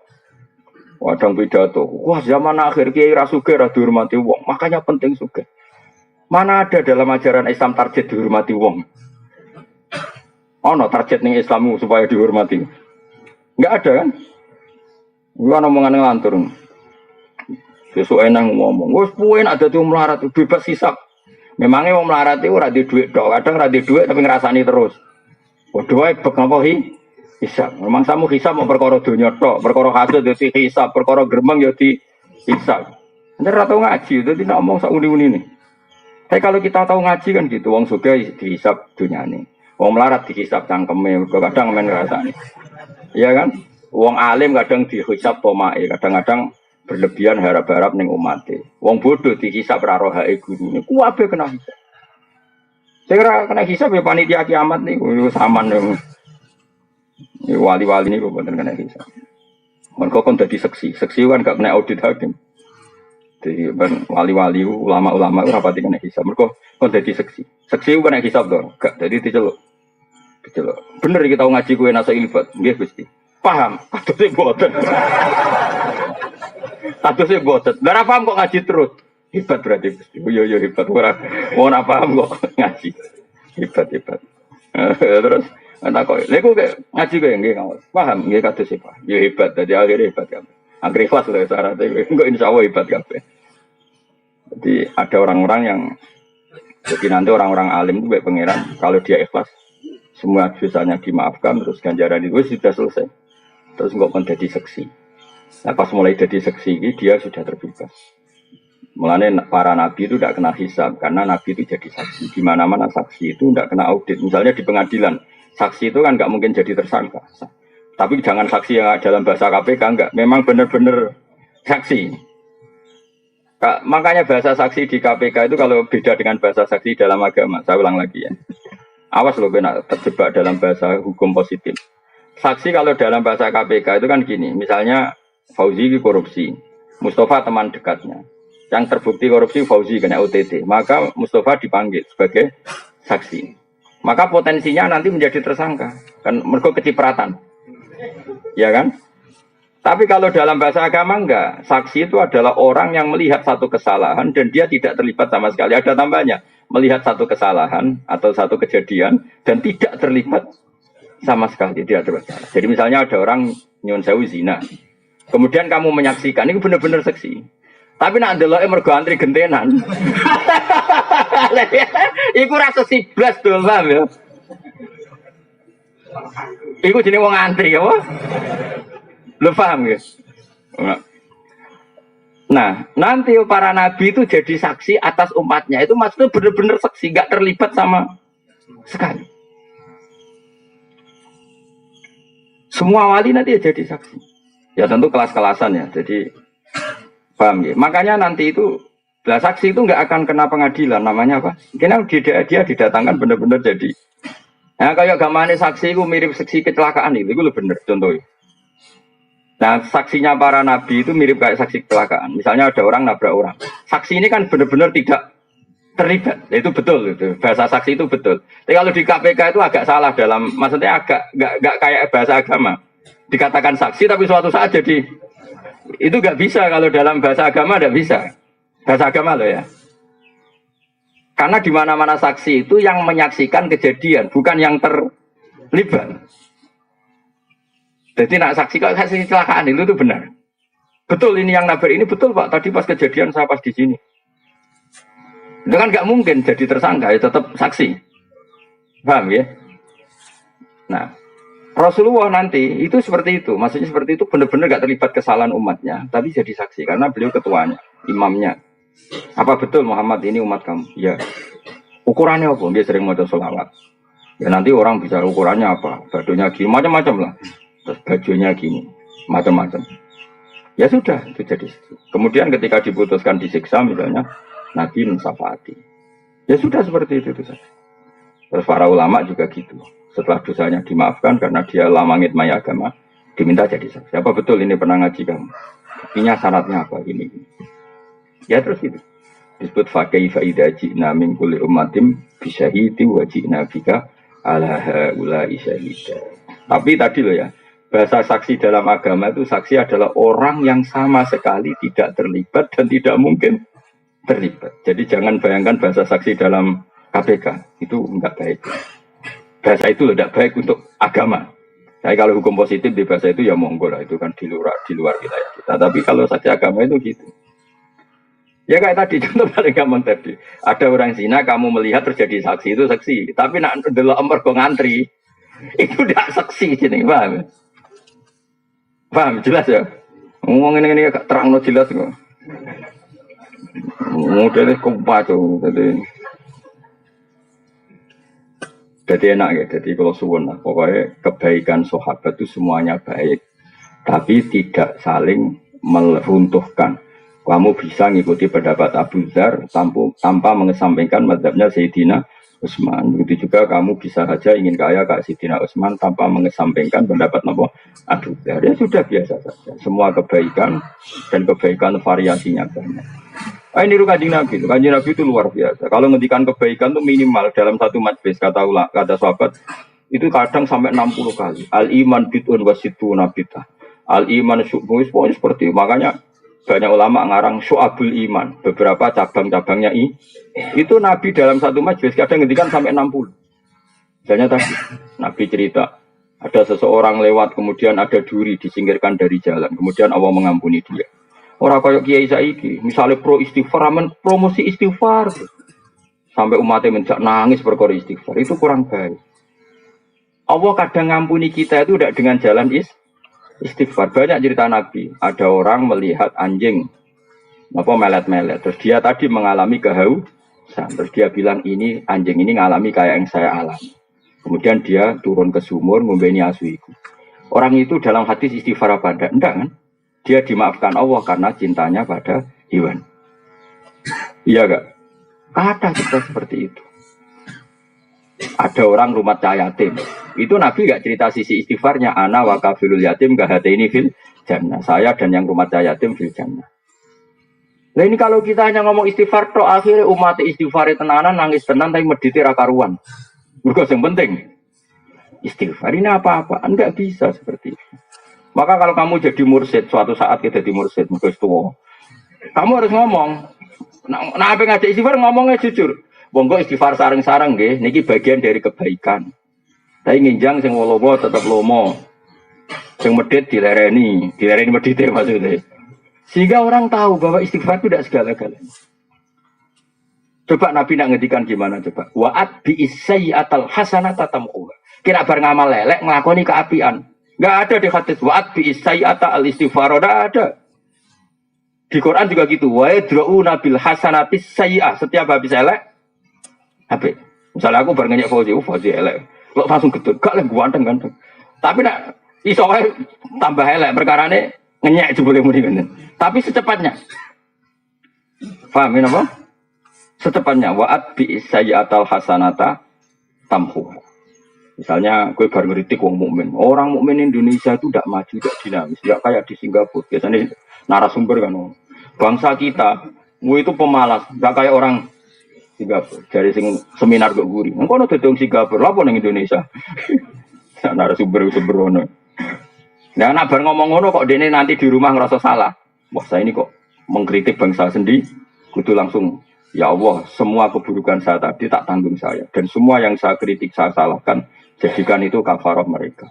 Wadang pidato. Wah, zaman akhir kiai ra sugih ra dihormati wong. Makanya penting sugih. Mana ada dalam ajaran Islam target dihormati wong? Ono target ning Islammu supaya dihormati. Enggak ada kan? Gua omongan ngelantur. Besok enak ngomong. Wes puen ada tuh melarat bebas hisab. Memangnya wong melarat itu ora di duit tok, kadang ora di duit tapi ngrasani terus. Padha wae bek napa hisab. Memang samu hisab mau perkara donya tok, perkara hasil yo di hisab, perkara gremeng yo di hisab. Nek ora tau ngaji dadi nek omong sak uni-unine. Tapi kalau kita tahu ngaji kan gitu, wong sugih dihisab dunyane. Wong melarat dihisab cangkeme, kadang men ngrasani. Iya kan? Wong alim kadang dihisab pomae, kadang-kadang berlebihan harap-harap ning umate. Wong bodoh dihisab ra rohae gurune. Kuwabe kena hisab. Sing ora kena hisab ya panitia kiamat niku saman yo. Wali-wali niku boten kena hisab. Mergo kon dadi seksi. Seksi kan gak kena audit hakim. Jadi ben wali-wali ulama-ulama ora pati kena hisab. Mergo kon dadi seksi. Seksi ku kena hisab to. Gak dadi diceluk. Diceluk. Bener iki tau ngaji kowe nasa ilfat. Nggih Gusti. Paham? Katose boten. Katose boten. Ora paham kok ngaji terus. Hebat berarti Gusti. Yo hebat ora paham kok ngaji. Hebat. Terus tak kok. Lha kok ngaji kowe nggih kawan. Paham nggih katose paham. Yo hebat dadi akhire hebat kabeh. Akhire ikhlas lho syaratnya. Engko insyaallah hebat kabeh. Jadi ada orang-orang yang jadi nanti orang-orang alim itu baik pangeran kalau dia ikhlas semua dosanya dimaafkan terus ganjaran itu sudah selesai. Terus nggak akan jadi seksi. Nah, pas mulai jadi seksi ini dia sudah terbebas. Mulanya para nabi itu tidak kena hisab karena nabi itu jadi saksi. Di mana-mana saksi itu tidak kena audit. Misalnya di pengadilan, saksi itu kan nggak mungkin jadi tersangka. Tapi jangan saksi yang dalam bahasa KPK enggak. Memang benar-benar saksi. Makanya bahasa saksi di KPK itu kalau beda dengan bahasa saksi dalam agama. Saya ulang lagi ya. Awas loh kena terjebak dalam bahasa hukum positif. Saksi kalau dalam bahasa KPK itu kan gini, misalnya Fauzi korupsi, Mustafa teman dekatnya. Yang terbukti korupsi Fauzi kena OTT, maka Mustafa dipanggil sebagai saksi. Maka potensinya nanti menjadi tersangka, kan mergo kecipratan. Ya kan? Tapi kalau dalam bahasa agama enggak, saksi itu adalah orang yang melihat satu kesalahan dan dia tidak terlibat sama sekali. Ada tambahnya, melihat satu kesalahan atau satu kejadian dan tidak terlibat sama sekali dia bersalah. Jadi misalnya ada orang nyun sewu zina, kemudian kamu menyaksikan, ini benar-benar seksi. Tapi nak ndeloke mergo antri gentenan. Iku rasa siblas dol paham ya. Iku jenenge wong antri ya. Lu paham ya? Nah, nanti para nabi itu jadi saksi atas umatnya. Itu maksudnya benar-benar saksi, gak terlibat sama sekali. Semua wali nanti jadi saksi. Ya tentu kelas-kelasan ya. Jadi paham ya. Makanya nanti itu saksi itu nggak akan kena pengadilan. Namanya apa? Karena dia didatangkan benar-benar jadi. Nah kayak gamane saksi itu mirip saksi kecelakaan itu lebih benar contohnya. Nah saksinya para nabi itu mirip kayak saksi kecelakaan. Misalnya ada orang nabrak orang. Saksi ini kan benar-benar tidak terlibat. Itu betul itu. Bahasa saksi itu betul. Tapi kalau di KPK itu agak salah dalam, maksudnya agak nggak kayak bahasa agama. Dikatakan saksi tapi suatu saat jadi itu nggak bisa kalau dalam bahasa agama nggak bisa. Bahasa agama loh ya. Karena di mana-mana saksi itu yang menyaksikan kejadian, bukan yang terlibat. Jadi nak saksi kalau saksi kecelakaan itu benar. Betul ini yang nabrak ini betul Pak. Tadi pas kejadian saya pas di sini. Itu kan nggak mungkin jadi tersangka, ya tetap saksi. Paham ya? Nah, Rasulullah nanti itu seperti itu. Maksudnya seperti itu benar-benar nggak terlibat kesalahan umatnya, tapi jadi saksi karena beliau ketuanya, imamnya. Apa betul Muhammad ini umat kamu? Ya. Ukurannya apa? Dia sering mau sholawat. Ya nanti orang bicara ukurannya apa? Badonya gini, macam-macam lah. Terus bajunya gini, macam-macam. Ya sudah, itu jadi. Kemudian ketika diputuskan disiksa misalnya, Nabi mensyafaati. Ya sudah seperti itu saja. Terus para ulama juga gitu. Setelah dosanya dimaafkan karena dia lamangit maya agama, diminta jadi saksi. Apa betul ini pernah ngaji kamu? Buktinya syaratnya apa? Ini. Ya terus itu. Disebut fakaifa idza ji'na min kulli ummatin bisyahidi wa ji'na bika ala haula'i syahida. Tapi tadi loh ya, bahasa saksi dalam agama itu saksi adalah orang yang sama sekali tidak terlibat dan tidak mungkin terlibat. Jadi jangan bayangkan bahasa saksi dalam KPK itu enggak baik. Bahasa itu tidak baik untuk agama. Jadi kalau hukum positif di bahasa itu ya monggo lah, itu kan di luar wilayah kita. Tapi kalau saksi agama itu gitu. Ya kayak tadi contoh paling gampang tadi. Ada orang zina kamu melihat terjadi saksi itu saksi. Tapi nak delok mergo ngantri itu tidak saksi sini, paham? Paham jelas ya? Ngomong ini agak terang no jelas kok. Modelnya kumpul jadi enak ya, jadi kalau suwun lah, pokoknya kebaikan sahabat itu semuanya baik, tapi tidak saling meruntuhkan. Kamu bisa ngikuti pendapat Abu Dzar tanpa mengesampingkan mazhabnya Sayyidina Utsman. Begitu juga kamu bisa saja ingin kaya kayak Sayyidina Utsman tanpa mengesampingkan pendapat Abu Dzar. Ya sudah biasa saja. Semua kebaikan dan kebaikan variasinya banyak. Ini Kanjeng Nabi. Kanjeng Nabi itu luar biasa. Kalau ngendikan kebaikan itu minimal dalam satu majlis kata sahabat itu kadang sampai 60 kali. Al iman bid'un wasituna bid'ah. Al iman syu'bus pokoknya seperti itu. Makanya banyak ulama ngarang syu'abul iman. Beberapa cabang-cabangnya itu Nabi dalam satu majlis kadang ngendikan sampai 60. Misalnya tadi Nabi cerita ada seseorang lewat kemudian ada duri disingkirkan dari jalan. Kemudian Allah mengampuni dia. Orang kayak kiai saiki, misalnya pro istighfar, promosi istighfar, sampai umatnya menjak nangis perkara istighfar, itu kurang baik. Allah kadang ngampuni kita itu tidak dengan jalan istighfar. Banyak cerita Nabi, ada orang melihat anjing, melet-melet, terus dia tadi mengalami kehausan, terus dia bilang ini anjing ini ngalami kayak yang saya alami. Kemudian dia turun ke sumur, membeni asuiku. Orang itu dalam hadis istighfar apa enggak? Enggak kan? Dia dimaafkan Allah karena cintanya pada hewan. Iya gak? Ada kita seperti itu. Ada orang rumah yatim. Itu Nabi gak cerita sisi istighfarnya. Ana wa kafilul yatim ini fil jannah. Saya dan yang rumah yatim fil jannah. Nah ini kalau kita hanya ngomong istighfar, toh akhirnya umat istighfar tenanan nangis tenan tapi mediti rakaruan. Berikut yang penting istighfar ini apa-apa. Enggak bisa seperti itu. Maka kalau kamu jadi mursyid, suatu saat kita jadi mursyid, mungkin tua, kamu harus ngomong. Nah apa ngajak istighfar ngomongnya jujur. Bonggo istighfar sarang-sarang nggih, niki bagian dari kebaikan. Tapi nginjang sing lomo tetap lomo. Sing medit dilereni medite maksudnya. Sehingga orang tahu bahwa istighfar itu tidak segala-galanya. Coba Nabi nak ngedikan gimana coba? Wa'at bi isayyatal hasanata tamquha. Kira bar ngamal lelek nglakoni keapian. Enggak ada di hadis wa'at bi isayyata al istighfar, enggak ada. Di Quran juga gitu. Wa yadra'una bil hasanati sayyi'ah. Setiap habis elek habis. Misalnya aku bar ngenyek Fauzi elek. Lo langsung gedhe, gak lek ganteng-ganteng. Tapi nak iso wae tambah elek perkarane ngenyek jebule muni ngene. Tapi secepatnya. Paham apa? Secepatnya wa'at bi isayyatal hasanata tamhuha. Misalnya, gue baru ngeritik wong mukmin. Orang mukmin Indonesia itu tidak maju, tidak dinamis, tidak kayak di Singapura. Biasanya narasumber kan, bangsa kita, gue itu pemalas, tidak kayak orang Singapura. Dari seminar gue gurih. Engkau nanti dong Singapura, lapor yang Indonesia. Narasumber sembrono. Nah, nabar ngomong-ngomong kok dene nanti di rumah ngerasa salah. Wah, saya ini kok mengkritik bangsa sendiri. Kudu langsung. Ya Allah, semua keburukan saya tadi tak tanggung saya. Dan semua yang saya kritik, saya salahkan. Jadikan itu kafarah mereka.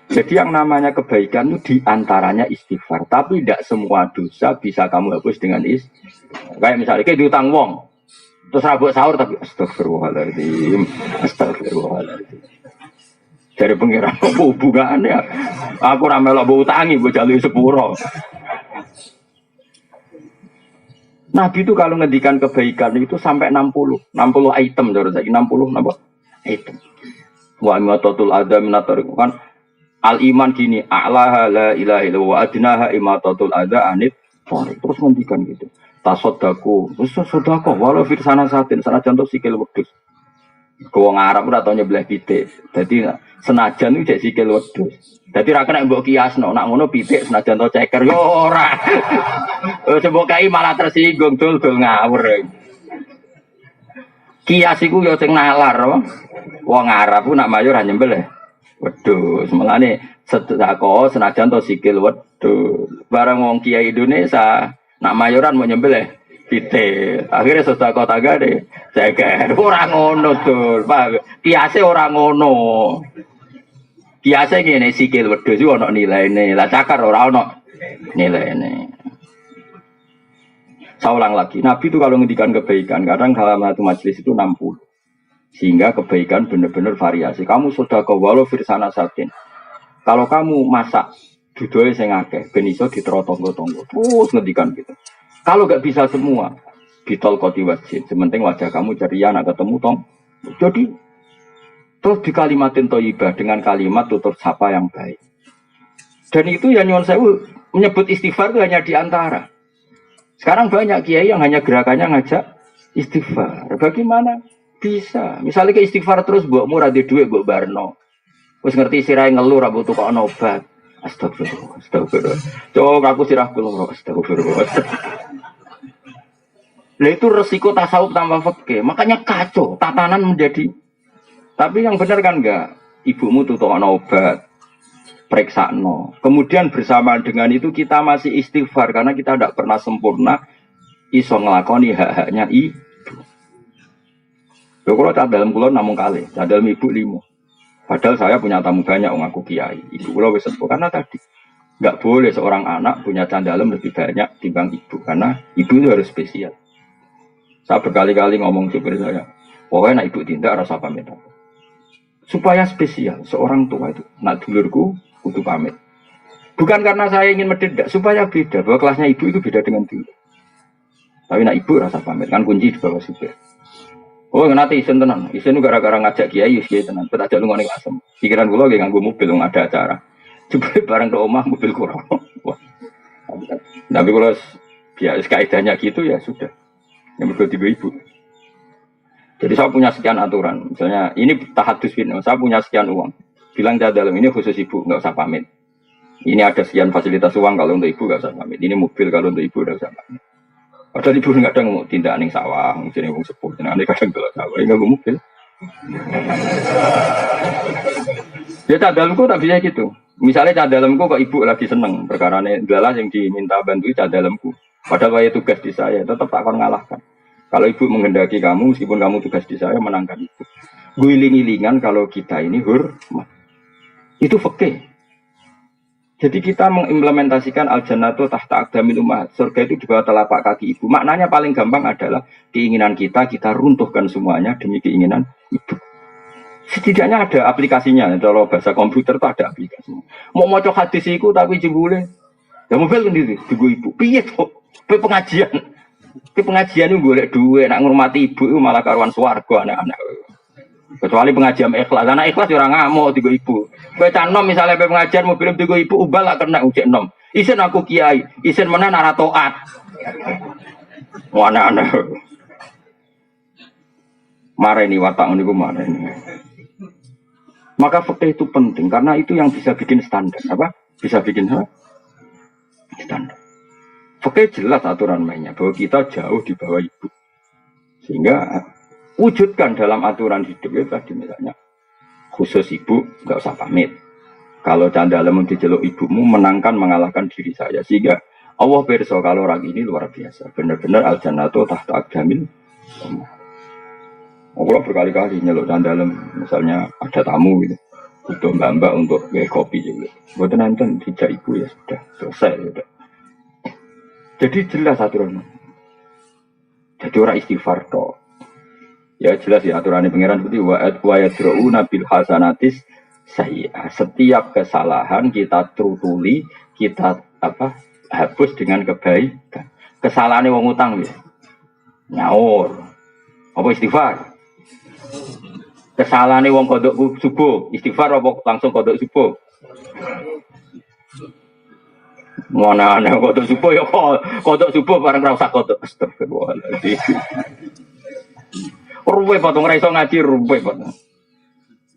Jadi yang namanya kebaikan itu diantaranya istighfar. Tapi tidak semua dosa bisa kamu hapus dengan istighfar. Kayak misalnya, kayak diutang wong. Terus rabuk sahur tapi astagfirullahaladzim. Astagfirullahaladzim. Dari pengiran hubungannya. Aku ramelok utangi, gue jalui sepuro. Nabi itu kalau ngedikan kebaikan itu sampai 60 item, 60 item. Wa imatatul adha minatoriku kan Al iman gini, a'laha la ilaha illallah wa adnaha imatatul adza anit thariq. Terus ngendikan gitu. Tasodaku, terus sodako, walau firsana satin, senajan to sikil wedhus. Wong Arab ora tau nyebelah pitik. Dadi senajan itu cek sikil wedhus. Dadi ra kena mbok kiasno, nak ngono pitik senajan to ceker yo ora. Coba kai malah tersinggung dul ngawur. Kias iku yo sing nalar, wong Arab ku nak mayor ra nyembelih wedhus. Mulane sedekah senajan to sikil wedhus. Barang wong kiai Indonesia nak mayoran mau nyembelih pitik. Akhirnya sedekah tagade ceker. Ora ngono dul, Pak. Kiase ora ngono. Kiase ngene sikil wedhus iku ana nilaine. Lah cakar ora ana nilaine. Saya ulang lagi, Nabi itu kalau ngendikan kebaikan, kadang dalam satu majelis itu 60. Sehingga kebaikan benar-benar variasi. Kamu sudah ke walau firsana satin. Kalau kamu masak, dudoe sing akeh, ben iso diterotonggo-tonggo. Terus ngendikan gitu. Kalau gak bisa semua, bitol koti wajib. Sementing wajah kamu ceria, nak ketemu tong. Jadi, terus di kalimatin thayyibah dengan kalimat tutur sapa yang baik. Dan itu ya nyuwun sewu menyebut istighfar itu hanya di antara. Sekarang banyak kiai yang hanya gerakannya ngajak istighfar. Bagaimana bisa? Misalnya ke istighfar terus mbokmu ra duwe mbok barno. Wis ngerti sirahe ngeluh ra butuh kok obat. Astagfirullah, astagfirullah. Coba aku sirah kula astagfirullah. Lah itu resiko tasawuf tanpa fikih. Makanya kacau, tatanan menjadi. Tapi yang benar kan enggak? Ibumu tuh obat. Periksano. Kemudian bersamaan dengan itu kita masih istighfar karena kita tidak pernah sempurna iso ngelakoni hak-haknya ibu. Kalau tak dalam kulon namun kali, tak dalam ibu 5. Padahal saya punya tamu banyak ngaku kiai. Ibu kulo wis sepuh karena tadi nggak boleh seorang anak punya candalem lebih banyak timbang ibu karena ibu itu harus spesial. Saya berkali-kali ngomong supir saya, pokoknya nak ibu tindak rasa pamit. Supaya spesial seorang tua itu, nak dulurku kudu pamit. Bukan karena saya ingin mendedak, supaya beda. Bahwa kelasnya ibu itu beda dengan dulu. Tapi nak ibu rasa pamit, kan kunci di bawah supir. Oh, nanti isen tenan. Isen itu gara-gara ngajak kiai, kiai tenan. Kita ajak lu ngomong asem. Pikiran gue lagi nganggo mobil, nggak ada acara. Coba bareng ke omah, mobil kurang. Tapi kalau biasa kaidahnya gitu ya sudah. Yang berikut ibu. Jadi saya punya sekian aturan. Misalnya ini tahadus bin, saya punya sekian uang. Bilang dalam ini khusus ibu, nggak usah pamit. Ini ada sekian fasilitas uang kalau untuk ibu nggak usah pamit. Ini mobil kalau untuk ibu nggak usah pamit. Padahal ibu kadang mau tindak ning sawah, mungkin wong sepuh, kadang delok sawah, nggak mobil. Ya cadalku tak bisa gitu. Misalnya cadalku kok ibu lagi seneng, perkara ini adalah yang diminta bantu cadalku. Padahal saya tugas di saya, tetap tak akan ngalahkan. Kalau ibu menghendaki kamu, meskipun kamu tugas di saya, menangkan ibu. Guling-gilingan kalau kita ini hormat. Itu fikih. Jadi kita mengimplementasikan al-jannatu tahta aqdamil ummahat. Surga itu di bawah telapak kaki ibu. Maknanya paling gampang adalah keinginan kita runtuhkan semuanya demi keinginan ibu. Setidaknya ada aplikasinya. Kalau bahasa komputer itu ada aplikasinya. Mau maca hadis iku tapi jebule. Ya mobil sendiri, tunggu ibu. Piye to? Pengajian. Pengajian itu golek duit, nak ngurmati ibu itu malah karuan swarga anak-anak. Kecuali pengajian ikhlas, anak ikhlas orang ngamuk tiga ibu. Baca nom misalnya pengajian mobil tiga ibu ubah lah kena ujian nom. Isen aku kiai, isen mana nara toat. Mana anak. Marah ini watak ini marah ini. Maka fikih itu penting karena itu yang bisa bikin standar apa? Bisa bikin apa? Standar. Fikih jelas aturan mainnya bahwa kita jauh di bawah ibu. Sehingga wujudkan dalam aturan hidup itu tadi misalnya khusus ibu nggak usah pamit. Kalau candalem diceluk ibumu menangkan mengalahkan diri saya sehingga Allah perso kalau orang ini luar biasa benar-benar al-jannatu tahta aqdamil ummahat. Allah berkali-kali nyeluk candalem misalnya ada tamu gitu butuh mbak-mbak untuk kopi gitu. Buat nonton dijak ibu ya sudah selesai sudah. Jadi jelas aturannya. Jadi orang istighfar toh. Ya jelas ya aturan pengiran seperti wa yadruna bil hasanatis sayyi'ah. Setiap kesalahan kita terutuli, kita hapus dengan kebaikan. Kesalahan wong utang ya. Nyaur. Apa istighfar? Kesalahan wong kodok subuh, istighfar apa langsung kodok subuh? Mana ana kodok subuh ya kodok subuh bareng ra usah kodok. Astagfirullahaladzim. Ruwe potong ra iso ngaji ruwe potong.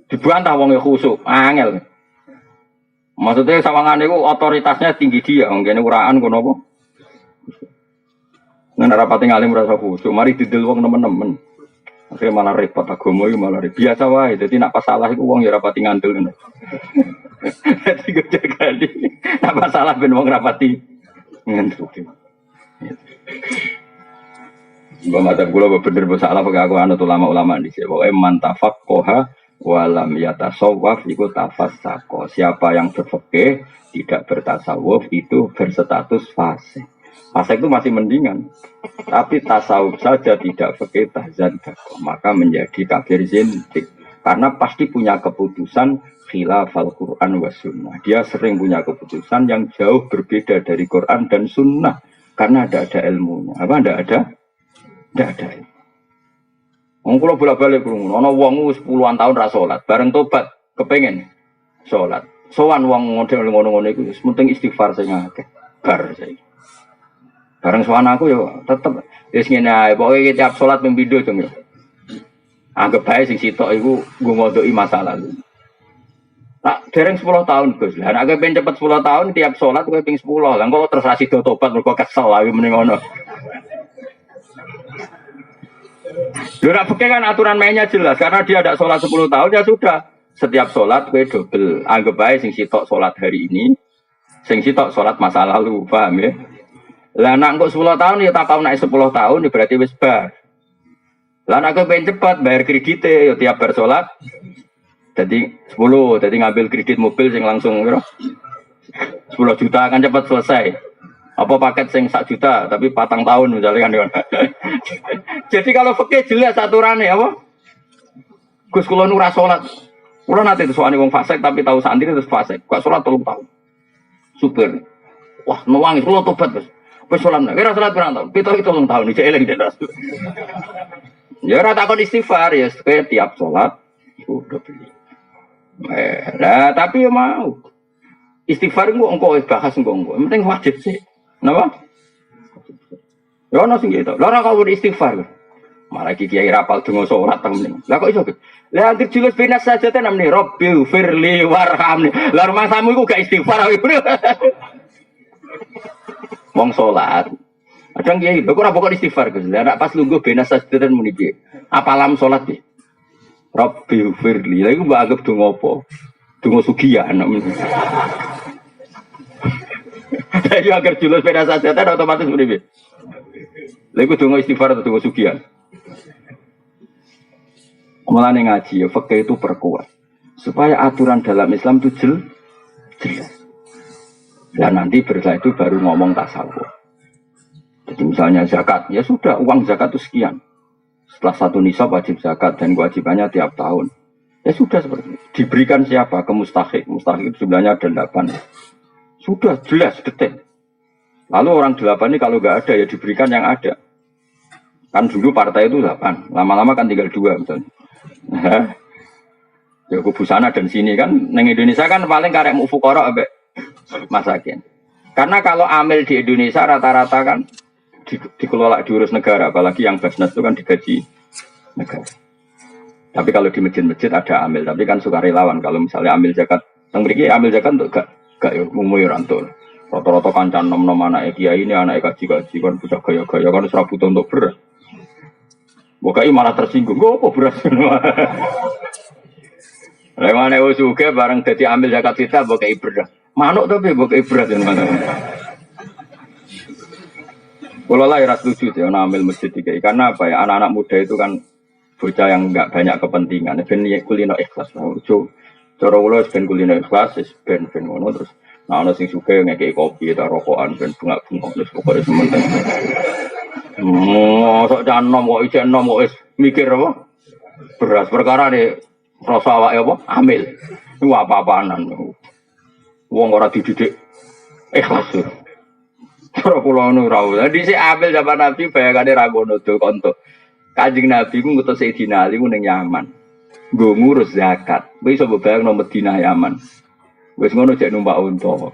Dibantah wong e khusuk, angel. Maksudnya sawangane iku otoritasnya tinggi dia, ngene uraan kono apa? Nang rapati ngalim rasa khusuk, mari didel wong nemen-nemen. Akhirnya malah repot agama iki malah biasa wae. Dadi nek pas salah iku wong ya rapati ngandel ngono. Dadi gede-gede. Nek pas salah ben wong rapati ngandel. Mbak madzhab kula bener salah pakai aku anut ulama-ulama di sini. Pokoke mantafaqoha walam yatasawwaf iku tafassaqo. Siapa yang berfikih tidak bertasawuf itu berstatus fasik. Fasik itu masih mendingan. Tapi tasawuf saja tidak fikih tahzan maka menjadi kafir zindik. Karena pasti punya keputusan khilafal Quran wa sunnah. Dia sering punya keputusan yang jauh berbeda dari Quran dan sunnah. Karena ada ilmunya. Apa tidak ada? Tidak ada. Wong kula bolak-balik krungu, ana wong wis puluhan tahun ra salat, bareng tobat kepengin salat. Sowan wong model ngono-ngono iku wis penting istighfar sing akeh. Bar saiki. Bareng sowan aku yo tetep wis ngene ae, pokoke tiap salat ping pindho dong yo. Anggap bae sing sitok iku nggo ngodoki masa lalu. Tak dereng 10 tahun Gus. Lah nek pengen cepet 10 tahun tiap salat kowe ping 10. Lah kok terus ra sida tobat mergo kesel ae mending ngono. Lha fikih kan aturan mainnya jelas karena dia ada sholat 10 tahun ya sudah. Setiap sholat gue double. Anggap aja sing sitok sholat hari ini, sing sitok sholat masa lalu, paham ya? Lah nak kok 10 tahun ya tak tahu naik 10 tahun ya berarti wis bar. Lah nak pengen cepat bayar kredite ya tiap bar sholat. Jadi 10, jadi ngambil kredit mobil sing langsung 10 juta kan cepat selesai. Apa paket sing 1 juta tapi 4 tahun misalnya kan. Jadi kalau fikih jelas aturannya apa? Gus kula nu ra salat. Kula nate sowane wong fasik tapi tahu santri terus fasik. Kok salat 3 tahun. Super. Wah, nuwangi kula tobat, Gus. Wis salat nek ora salat pirang tahun? 7 tahun iki eling ndak. Ya ora takon istighfar ya tiap salat iku udah beli. Lah tapi ya mau. Istighfar engko bahas engko. Penting wajib sih. Napa? Ya ono sing gitu. Lah ora kau istighfar. Malah iki kiai rapal donga salat temen. Lah kok iso? Lah anggere julus benas saja ta namne Rabbil firli warhamni. Lah rumahmu iku gak istighfar. Wong salat. Kadang kiai kok ora pokok istighfar Gus. Lah nek pas lungguh benas saja ta muni piye? Apalam salat piye? Rabbil firli. Lah iku mbok anggap donga apa? Donga sugihan. Jadi agar julus beda saja, otomatis beribu. Lalu tunggu istighfar atau tunggu sugihan. Mulane ngaji, ya fikih itu perkuat supaya aturan dalam Islam itu jelas. Dan nanti setelah itu baru ngomong tasawuf. Jadi misalnya zakat, ya sudah uang zakat itu sekian. Setelah 1 nisab wajib zakat dan kewajibannya tiap tahun. Ya sudah seperti itu. Diberikan siapa? Ke mustahik. Mustahik itu sebenarnya ada 8. Sudah jelas detail. Lalu orang 8 ini kalau nggak ada ya diberikan yang ada. Kan dulu partai itu 8, lama-lama kan tinggal 2 misalnya. Ya kubu sana dan sini kan, neng Indonesia kan paling karek mufukoro ambek masakin. Karena kalau amil di Indonesia rata-rata kan dikelola diurus negara, apalagi yang Basnas itu kan digaji negara. Tapi kalau di masjid-masjid ada amil, tapi kan sukarelawan. Kalau misalnya amil zakat, yang beri amil zakat untuk gak ya ngomong rantul. Rata-rata kancan nom-nom anak kiai ini anak kaji-kaji kan bocah gaya-gaya kan serabut untuk beras. Bokai malah tersinggung, kok apa beras? Lemane wis uga bareng dadi ambil zakat kita bokai beras. Manuk tapi bokai beras yang mana? Kalau lah ya setuju ya ambil masjid dikai karena apa ya anak-anak muda itu kan bocah yang enggak banyak kepentingan. Ben kulino ikhlas. Cara kula ben kulino ikhlas, ben ngono terus. Nah, ana sing suka ngekeki kopi ta rokokan ben bunga-bunga terus pokoke sementing. Sok janom kok ijen nom kok wis mikir apa? Beras perkara ne rasa awake apa? Amil. Iku apa-apaanan. Wong ora dididik ikhlas. Cara kula ngono ra. Dadi sik amil zaman Nabi bayangane ra ngono do konto. Kanjeng Nabi ku ngutus Sayyidina Ali ku ning Yaman. Nggo ngurus zakat. Kowe iso bayangno Madinah Yaman. Wis ngono cek numpak unta.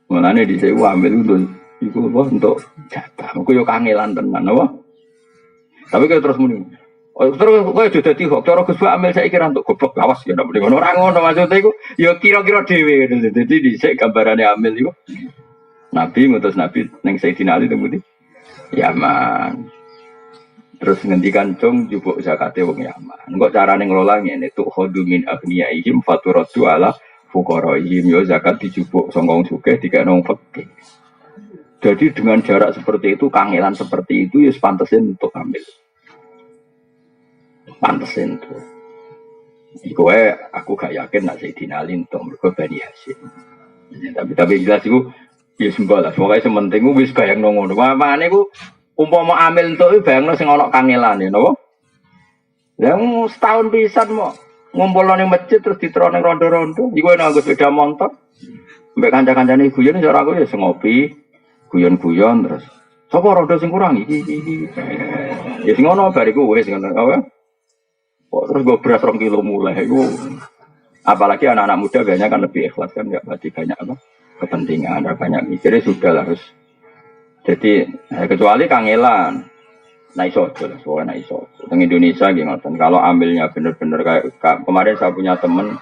Mulane dhisik ambil iku apa untuk jatah. Iku yo kangelan tenan apa? Tapi kalau terus muni. Oh, terus kowe aja dadi kok cara Gus Bak ambil saiki ra untuk goblok awas ya ndak ngono. Ora ngono maksudnya iku yo kira-kira dhewe. Dadi dhisik gambarane ambil iku. Nabi ngutus Nabi ning Sayyidina Ali temu di Yaman. Terus ngendikan cung jupuk zakate wong Yaman. Engko carane ngelola ngene tuh khodu min agniyaihim faturatu ala fuqaraihim yo zakat dijupuk sangka wong sugih dikene wong fakir. Jadi dengan jarak seperti itu, kangelan seperti itu ya pantesin untuk ambil. Pantesin tuh. Iku aku gak yakin nak Sayyidina Ali untuk mergo Bani Hasyim. Tapi jelas itu ya sembah lah. Pokoknya sementing ku wis bayangno ngono. Makane ku umpama amil entuk bayangno sing ana kangelane napa? Lah setahun pisan mo ngumpulno ning masjid terus ditero ning rondo-rondo. Iku enak nggo sepeda motor. Mbek kanca-kancane guyon cara aku ya ngopi, guyon-guyon terus. Sapa rondo sing kurang iki. Ya sing ngono bariku wis ngono apa? Kok terus gue beras 2 kilo mulai iku. Apalagi anak-anak muda biasanya kan lebih ikhlas kan enggak berarti banyak apa? Kepentingan, ada banyak mikirnya sudah lah harus. Jadi kecuali kangelan. Nah iso aja lah, soalnya iso. Di Indonesia gimana? Kalau ambilnya benar-benar kayak kemarin saya punya teman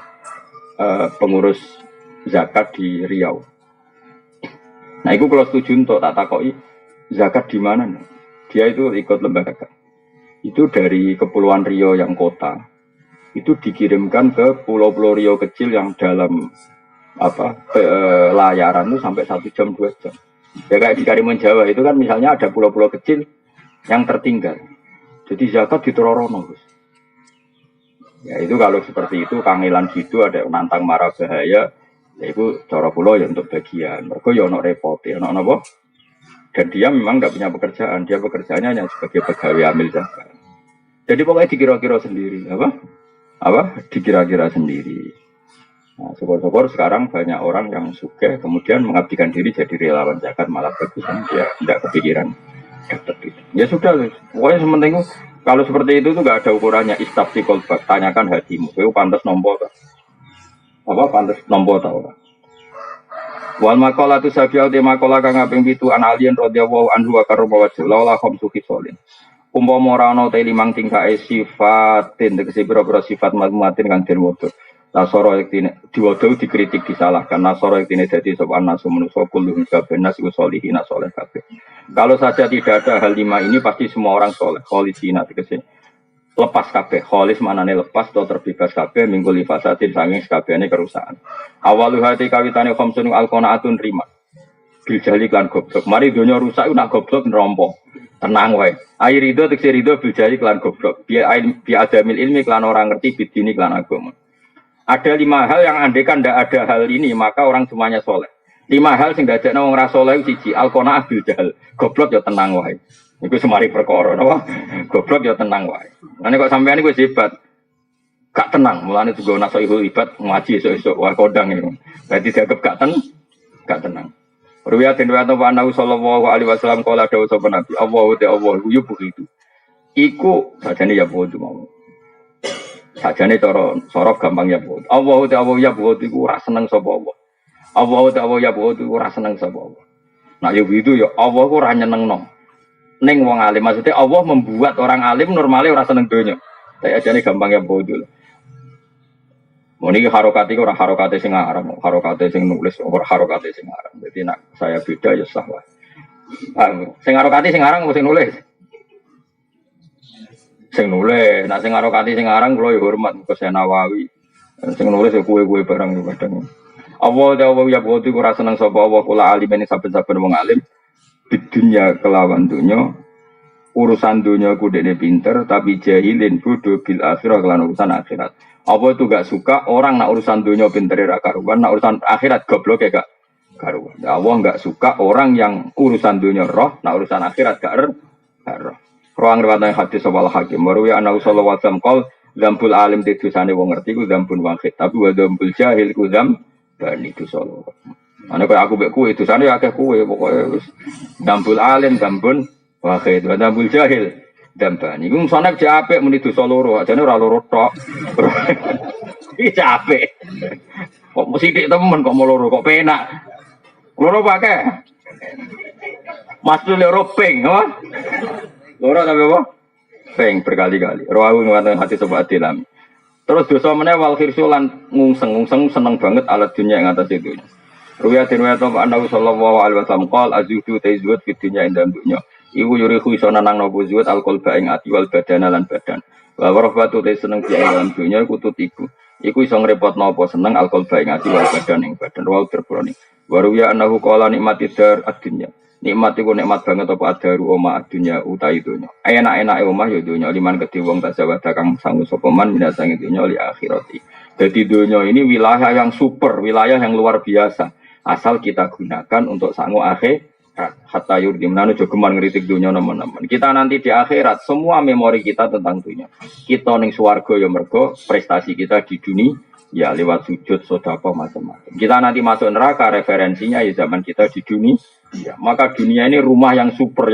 pengurus zakat di Riau. Nah itu kalau setuju untuk tak takoi zakat di mana? Dia itu ikut lembaga. Itu dari Kepulauan Riau yang kota. Itu dikirimkan ke pulau-pulau Riau kecil yang dalam layaran itu sampai 1 jam 2 jam. Ya kayak di Karimun Jawa itu kan misalnya ada pulau-pulau kecil yang tertinggal. Jadi zakat ditororono. Ya itu kalau seperti itu kangelan gitu ada nantang marah bahaya. Ya itu cara pulau ya untuk bagian. Mereka ya ono repot ya ono apa? Dan dia memang nggak punya pekerjaan. Dia pekerjaannya hanya sebagai pegawai amil zakat. Jadi pokoknya dikira-kira sendiri apa? Dikira-kira sendiri. Nah, syukur-syukur sekarang banyak orang yang suka kemudian mengabdikan diri jadi relawan zakat malah bagus kan dia tidak kepikiran dapat itu. Ya sudah, pokoknya sementing kalau seperti itu tuh nggak ada ukurannya istafti kolbak, tanyakan hatimu, itu pantas nombor pantas nombor tau kan? Wal makola tu sabiau de makola kang kaping 7 an alien radhiyallahu anhu wa karramawajhu la khamsu khisalin. Umpama ora ana te 5 tingkake sifatin tegese pira-pira sifat madmuatin kang den wudu. Nasara yektine diwodo dikritik disalahkan. Nasara yektine dadi sapa nasu manusa kullu kabeh nasu solihin saleh kabeh. Kalau saja tidak ada hal 5 ini pasti semua orang soleh. Kholisina tegese lepas kabeh. Kholis manane lepas atau terbebas kabeh minggu lifasatin sanging kabehane kerusakan. Awalu hati kawitane khamsun alqanaatun rima. Bil jali lan goblok. Mari donya rusak nak goblok nerompo. Tenang wae. Air ridho tegese ridho bil jali lan goblok. Bi adamil ilmi lan orang ngerti bidini lan agama. Ada 5 hal yang andekan ndak ada hal ini maka orang semuanya soleh. 5 hal sing dadekno wong ra soleh siji alqanaah bil jahal. Goblok ya tenang wae. Iku semari perkara napa? Goblok ya tenang wae. Nek kok sampean iku hebat. Gak tenang, mulane juga nasoihul ibad ngaji esuk-esuk wah kodang itu. Berarti dianggap gak tenang. Ruwiyatin wa Nabi sallallahu alaihi wasallam qala dawuh sapa Nabi, Allahu ta'ala yu begitu. Iku sajane ya bodo mau. Sajane cara sorof gampang ya bodo. Allahu ta'ala ya bodo iku ora seneng sapa Allah. Allahu ta'ala ya bodo iku ora seneng sapa Allah. Nah ya gitu ya Allah ku ora nyenengno. Ning wong alim maksudnya Allah membuat orang alim normale ora seneng donya. Tapi ajane gampang ya bodo. Ini harokati orang harokati sing aran, harokati sing nulis, orang harokati sing aran. Jadi nak saya beda ya sah lah. Sing harokati sing aran, sing nulis, sing nulis. Nak sing harokati sing aran, kalau hormat ke Nawawi. Sing nulis ya kue barang itu kadang. Allah ya bukti kurang senang sopo Allah kula alim ini saben-saben wong alim. Di dunia kelawan dunia, urusan dunia ku dene pinter, tapi jahilin bodoh bil akhirah kelan urusan akhirat. Apa itu gak suka orang nak urusan dunia pinter ra karuan, nak urusan akhirat goblok ya gak karuan. Allah gak suka orang yang urusan dunia roh, nak urusan akhirat gak roh. Ruang riwayat hadis sawal hakim, baru ya anak sallallahu alaihi wasallam qol dzambul alim tidusane wong ngerti ku dzambun wahid, tapi wa dzambul jahil ku dzam bani sallallahu. Ana kaya aku mek kowe dosane akeh kowe pokoke wis dzambul alim dzambun wahid, wa dzambul jahil Dambani, gue misalnya bisa muni dosa loro, aja nih ora loro tok. Bisa apik. Kok sithik temen kok mau loro kok penak. Loro pakai. Mas loro ping, apa? Loro tapi apa? Ping berkali-kali. Rawu ngatakan hati sobat dilam. Terus dosa meneh wal khirsulan ngungseng seneng banget alat dunia yang atas itu. Ruwiyatin wa ta annahu sallallahu alaihi wasallam qol azudu tazwud fid dunya inda dunya. Iku yurihu iso nanang nopo zuwud alqalba ing ati wal badana lan badan. Wa warahbatu te seneng di dalam dunya iku tutiku. Iku iso ngrepotno apa seneng alqalba ing ati wal badan ing badan. Wa terbroni. Wa ruwiya annahu qala nikmati dar ad-dunya. Nikmat iku nikmat banget apa adaru omah dunya utai dunya. Enak-enake omah ya dunya liman kedhe wong tasawada kang sangu sapa man minasange dunya li akhirati. Jadi dunya ini wilayah yang super, wilayah yang luar biasa. Asal kita gunakan untuk sangu akhir hatta yurdi menanu jogeman ngeritik dunia teman-teman. Kita nanti di akhirat semua memori kita tentang dunia. Kita ning swarga ya mergo prestasi kita di dunia ya lewat sujud sedekah macam-macam. Kita nanti masuk neraka referensinya ya zaman kita di dunia. Ya, maka dunia ini rumah yang super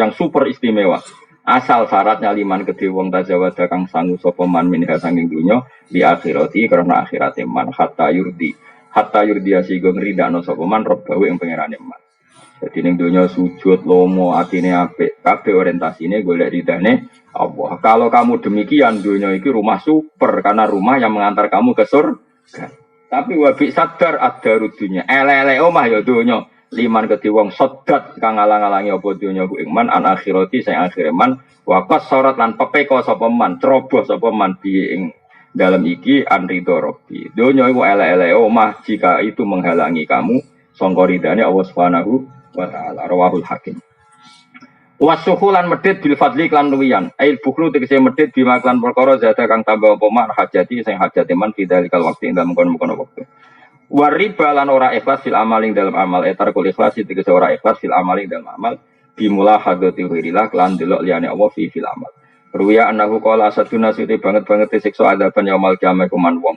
istimewa. Asal syaratnya liman gede wong tajawada kang sangu sapa man minha sanging dunya di akhirati karena akhirate man hatta yurdi asigo ngridakno sapa man robbawe ing pangerane man. Dadi ning donya sujud lomo atine apik, kabeh orientasine golek ridane Allah. Kalau kamu demikian donya iki rumah super karena rumah yang mengantar kamu ke surga. Tapi wabi sadar ada rudunya. Ele-ele omah ya donya. Liman kedhe wong sodat kang ngalang-alangi apa donya ku ing man an akhirati sing akhire man wa qasarat lan pepeko sapa man, ceroboh sapa man bi ing dalam iki anridho robbi. Donya iku ele-ele omah jika itu menghalangi kamu sangka ridane Allah Subhanahu wa ta'ala. Rawahul Hakim. Wasuhulan medit bil fadli klan luwiyan. Ail bukhlu tegese medit bima klan perkara zada kang tambah apa man hajati sing hajate man fidalikal waqti ing dalem kono-kono wektu. Wariba lan ora ikhlas fil amaling dalam amal etar kul ikhlas tegese ora ikhlas fil amaling dalam amal bimula hadati wirillah lan delok liyane Allah fi fil amal. Ruya anahu qala saduna sithik banget siksa adaban yaumul kiamah kuman wong.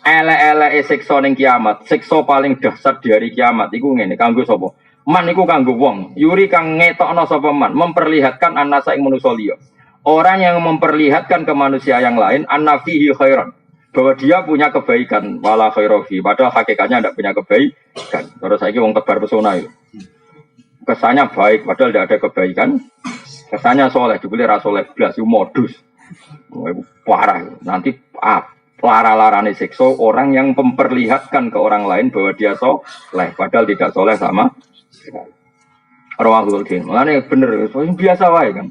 Ele-ele siksa ning kiamat, siksa paling dahsyat di hari kiamat iku ngene, kanggo sapa? Man iku kanggo wong, yuri kang ngetokno sapa man, memperlihatkan annasa ing manusa liya. Orang yang memperlihatkan ke manusia yang lain annafihi khairan, bahwa dia punya kebaikan, wala khairofi, padahal hakikatnya tidak punya kebaikan. Terus saiki wong tebar pesona itu. Kesannya baik, padahal tidak ada kebaikan. Kesannya soleh, dibeli rasoleh blas, itu modus. Parah, nanti lara-larane siksa orang yang memperlihatkan ke orang lain bahwa dia soleh, padahal tidak soleh sama sekali. Rawahul Hakim. Makanya bener, biasa wae kan.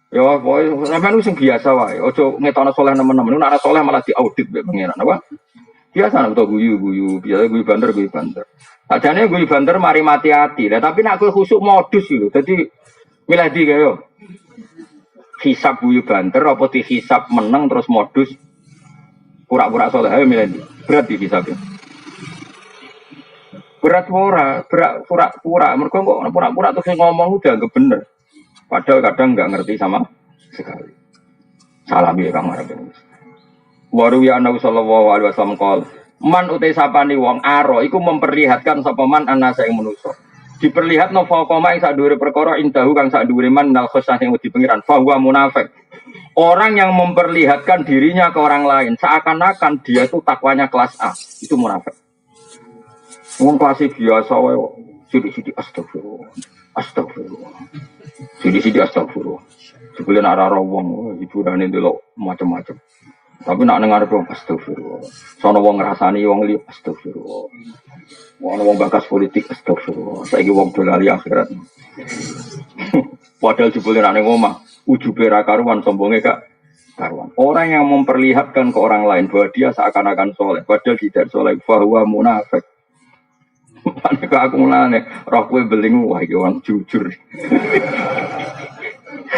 Ya, pokoke sampean sing biasa wae. Ojo ngetokno soleh nemen-nemen. Nek ana soleh malah diaudit mbek pangeran. Apa? Biasa nek guyu-guyu, biasa guyu banter. Adane guyu banter mari mati ati. Lah tapi nek kowe khusuk modus lho. Dadi milih di kaya hisab guyu banter apa dihisab meneng terus modus pura-pura soleh. Ayo milih di. Berat di hisabnya. Berat pura-pura. Mergo kok pura-pura terus ngomong udah anggap bener. Padahal kadang nggak ngerti sama sekali. Salam ya Kang Arab. Waru ya Nabi sallallahu alaihi wasallam qol, man utai sapani wong aro iku memperlihatkan sapa man anasa ing manusa. Diperlihatno faqama ing sadhuwure perkara indahu kang sadhuwure man nal khosah sing wedi pengiran. Fa huwa munafik. Orang yang memperlihatkan dirinya ke orang lain seakan-akan dia itu takwanya kelas A, itu munafik. Wong kelas biasa wae kok. Sidi-sidi astagfirullah. Sidi-sidi astagfirullah. Sebelum arah wong hiburane delok macam-macam. Tapi nak dengar dong astagfirullah. Sono wong ngrasani wong liya astagfirullah. Wong bakas politik astagfirullah. Saiki wong dolali akhirat. Padahal jebule nak ning omah ujube ra karuan sombonge gak karuan. Orang yang memperlihatkan ke orang lain bahwa dia seakan-akan soleh padahal tidak soleh, bahwa munafik. Panik aku mulane roh kowe beling wah iki wong jujur.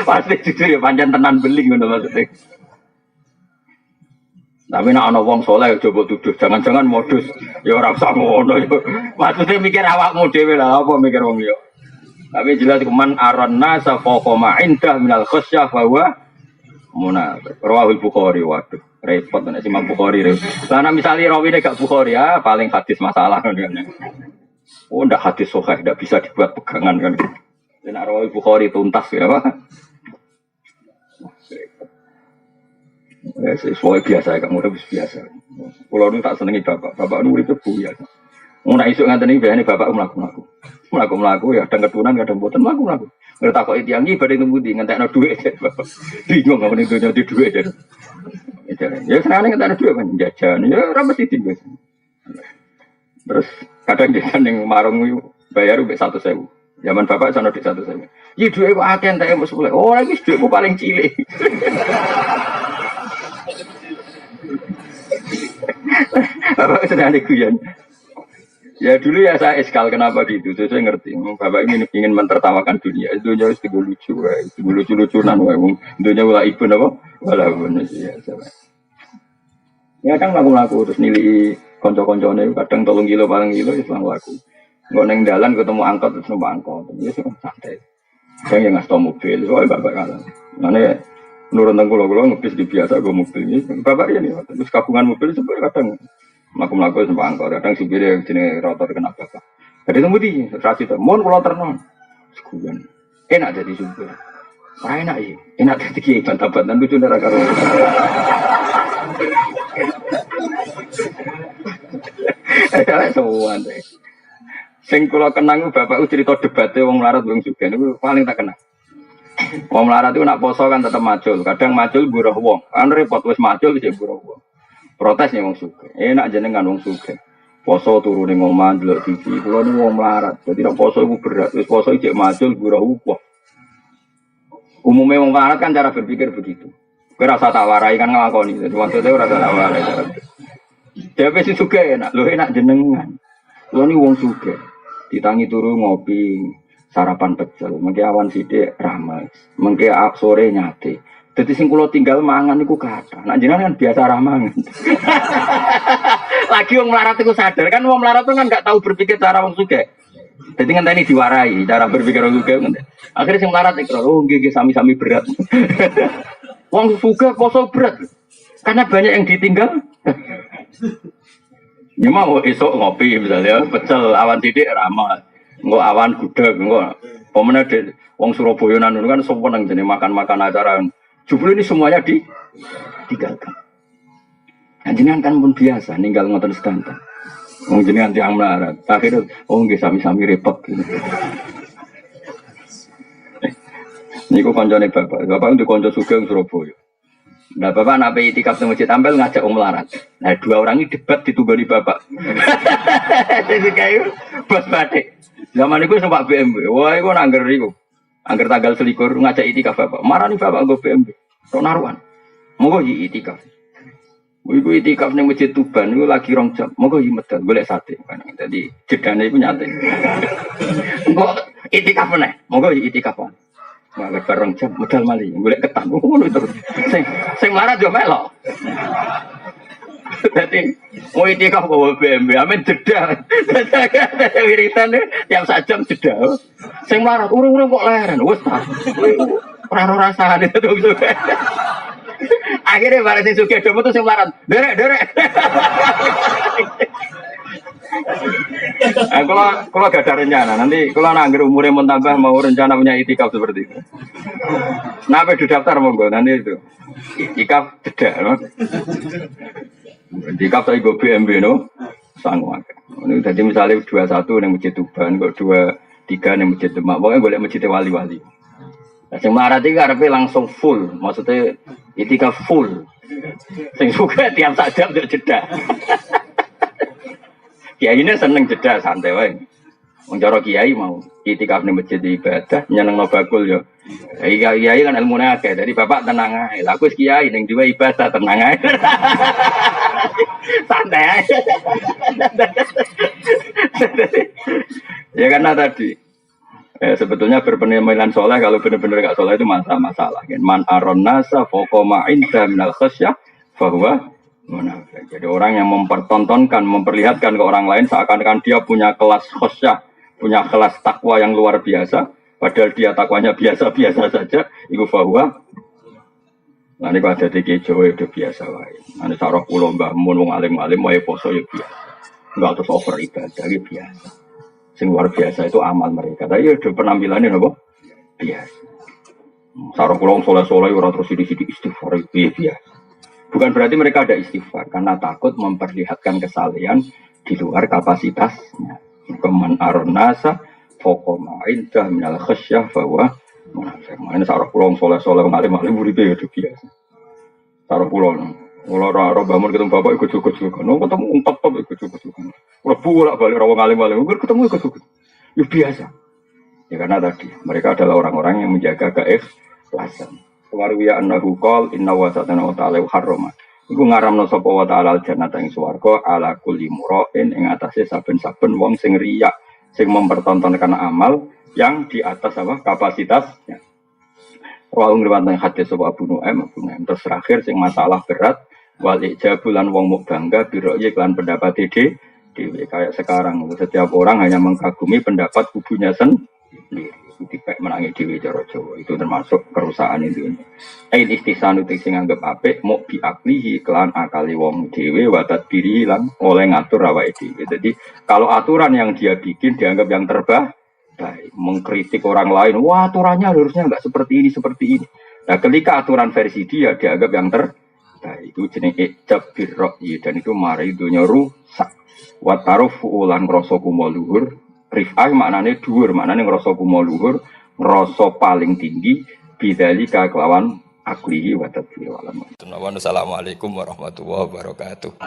Pasti jujur ya pancen tenan beling ngono maksudnya. Tapi nek ana wong saleh coba tuduh, jangan-jangan modus. Ya ora usah ngono ya. Maksudnya mikir awakmu dhewe lah apa mikir wong liya. Tapi jelas kuman arana safaqa ma indah minal khasyah bahwa munafik. Rawahul Bukhari waduh. Repot nek Imam Bukhari. Lah nek misale rawine gak Bukhari ya paling hadis masalah ngono. Oh, ndak hadis sahih, ndak bisa dibuat pegangan kan. Dan Rawahul Bukhari tuntas ya, Pak. Ya, sesuai biasa ya, kamu udah biasa. Kalau nu tak senengi bapak nu itu biasa. Mau nak isuk nganten iki bayane bapak mlaku-mlaku. Mlaku-mlaku ya kadang ketunan kadang mboten mlaku-mlaku. Ngerti takoki tiyang iki badhe ngendi ngentekno dhuwit. Bingung ngene donya di dhuwit. Ya senengane ngentekno dhuwit kan jajan. Ya ora mesti tinggal. Terus kadang dia ning marung bayar mbek 100.000. Zaman bapak sono di 100.000. Iki dhuwit kok akeh entek mesti boleh. Oh, iki dhuwitku paling cilik. Bapak sedang diguyon. Ya dulu ya saya eskal kenapa gitu, saya ngerti. Bapak ingin mentertawakan dunia, dunia itu lucu, itu lucu-lucunan, dunia wala ibu apa, wala ibu ya. Ya kan laku-laku terus nilai konco-koncone kadang 3 kilo, 4 kilo itu laku. Nggak neng jalan ketemu angkot terus numpak angkot, ya sih santai. Saya yang ngasih mobil, soalnya bapak kalah. Mana nurun tengkulo-kulo ngebis di biasa gue mobil ini, bapak ini, terus kabungan mobil sebenarnya kadang. Melaku-melaku sama angkor, kadang supirnya jenis rotor kena bapak. Jadi tunggu di rasi itu, mohon kalau ternon, sekuan, enak jadi supir, enak ya, enak jadi kiai bantah-bantahan lucu darah karo. Ada semua deh. Sing kula kenang bapak cerita debatnya wong melarat wong sugih niku paling tak kenal. Wong melarat itu nak poso kan tetap macul, kadang macul buruh wong, kan repot wis macul wis buruh wong. Protes nih wong sugih. Enak jenengan wong sugih. Poso turu ning omah ndelok TV. Kula niku wong melarat. Dadi nek poso iku berat. Wis poso ijek macul gurah upoh. Umumnya wong melarat kan cara berpikir begitu. Kowe rasa tak warai kan nglakoni. Dadi maksudnya ora tak warai. Dhewe sing sugih enak. Lho enak jenengan. Kula niku wong sugih. Ditangi turu ngopi, sarapan pecel. Mengke awan sithik ramai. Mengke sore nyate. Jadi sing kula tinggal mangan niku kathah. Nek jenengan kan biasa ra mangan. Lagi wong melarat iku sadar kan wong melarat kan enggak tahu berpikir cara wong sugih. Dadi ngenteni diwarai cara berpikir wong sugih ngene. Akhire sing melarat iku oh nggih sami-sami berat. Wong sugih poso berat. Karena banyak yang ditinggal. Ya mau esok ngopi misalnya pecel awan sithik ramah. Engko awan gudeg engko pemene wong Surabaya nanu kan seneng jenenge makan-makan acara. Jubul ini semuanya ditinggalkan. Jenengan kan pun biasa ninggal ngoten sedanten. Wong jenengan tiyang melarat. Akhirnya oh nggih sami-sami repot. Niku kancane bapak. Bapak untuk kanca sugih Surabaya. Nah bapak nak itikaf di masjid tampil ngajak wong melarat. Nah 2 orang ini debat ditunggoni bapak. Jadi kayak bos batik. Zaman itu sempat BMW. Wah itu nangger iku. Angger tanggal 21 ngajak itikaf bapak. Marani bapak nggo BMW. Tok naruhan. Monggo iki itikaf. Iku itikaf ning Masjid Tuban iku lagi 2 jam. Monggo iki medal golek sate. Dadi jedane iku nyate. Engko itikaf meneh. Monggo iki itikaf. Malah 2 jam medal mali golek ketan. Ngono terus. Sing melarat yo melok. Dadi mau itikaf bawa BMW amen jeda. Wiritan tiap 1 jam jeda. Sing melarat urung-urung kok leren. Wes ta. Ora rasane itu. Akhirnya bareng sing sugih do metu sing melarat. Derek. Kalau gak ada rencana, nanti kalau nanggir umurnya mau tambah mau rencana punya itikaf seperti itu. Kenapa di daftar monggo nanti itu itikaf jeda. Itikaf saya go BMW no, sanggup. Ini tadi misalnya 21 yang Masjid Tuban, kok 23 yang Masjid Demak, pokoknya boleh Masjid Wali-Wali. Sing melarat iki karepe langsung full, maksudnya itikaf full. Sing suka tiap sak jam jeda. Kiai ini seneng jeda santai wae. Wong cara kiai mau itikaf ning masjid ibadah nyenengno bakul yo. Kiai kan ilmune akeh, dadi bapak tenang ae. Lah aku wis kiai ning dhewe ibadah tenang ae. Santai ae. Ya karena tadi sebetulnya berpenampilan soleh kalau benar-benar nggak soleh itu masalah. Man aron nasa fokoma inda minal khasyah bahwa munafik. Jadi orang yang mempertontonkan, memperlihatkan ke orang lain seakan-akan dia punya kelas khasyah, punya kelas takwa yang luar biasa, padahal dia takwanya biasa-biasa saja. Itu bahwa nanti kalau ada di Jawa itu biasa wae. Nanti sarah pulau mbah mun wong alim-alim wae poso ya biasa. Enggak terus over ibadah ya biasa. Sing luar biasa itu amal mereka. Tapi ya penampilannya apa? Biasa. Sarang pulang soleh-soleh orang terus sidik-sidik istighfar biasa. Bukan berarti mereka ada istighfar karena takut memperlihatkan kesalehan di luar kapasitasnya. Keman aron nasa fokoma indah minal khasyah bahwa ini sarah pulau soleh ngalim uripe ya biasa. Sarah pulau kalau orang bangun ketemu bapak ikut juga, ketemu top ikut juga. Kalau bolak balik orang ngalim ketemu ikut juga. Ya biasa. Ya karena tadi mereka adalah orang-orang yang menjaga keikhlasan. Warwiya annahu qol inna wa satana wa ta'ala harrama. Iku ngaramno sapa wa ta'ala jannata ing swarga ala kulli mura'in ing atase saben-saben wong sing riya, sing mempertontonkan amal yang di atas apa kapasitasnya. Wa ngriwatan hadis sapa Abu Nu'aim terus terakhir sing masalah berat wal ijabulan wong muk bangga biro iklan pendapat dhewe kayak sekarang setiap orang hanya mengkagumi pendapat kubunya sendiri. Dipek menangi dhewe cara Jawa itu termasuk kerusakan itu. Ain istisanu sing anggap apik muk biaklihi kelan akali wong dhewe wa tadbiri lan oleh ngatur awake dhewe. Jadi kalau aturan yang dia bikin dianggap yang terbaik, mengkritik orang lain, wah aturannya harusnya enggak seperti ini. Nah, ketika aturan versi dia dianggap yang terbaik, itu jenenge ijab birra'yi dan itu mari dunya rusak. Wa tarufu lan ngrasa kumo luhur. Rif'ah maknanya dhuwur, maknanya ngerasa kumo luhur, ngerasa paling tinggi, bidzalika kelawan aklihi wa tadbir walam. Assalamualaikum warahmatullahi wabarakatuh.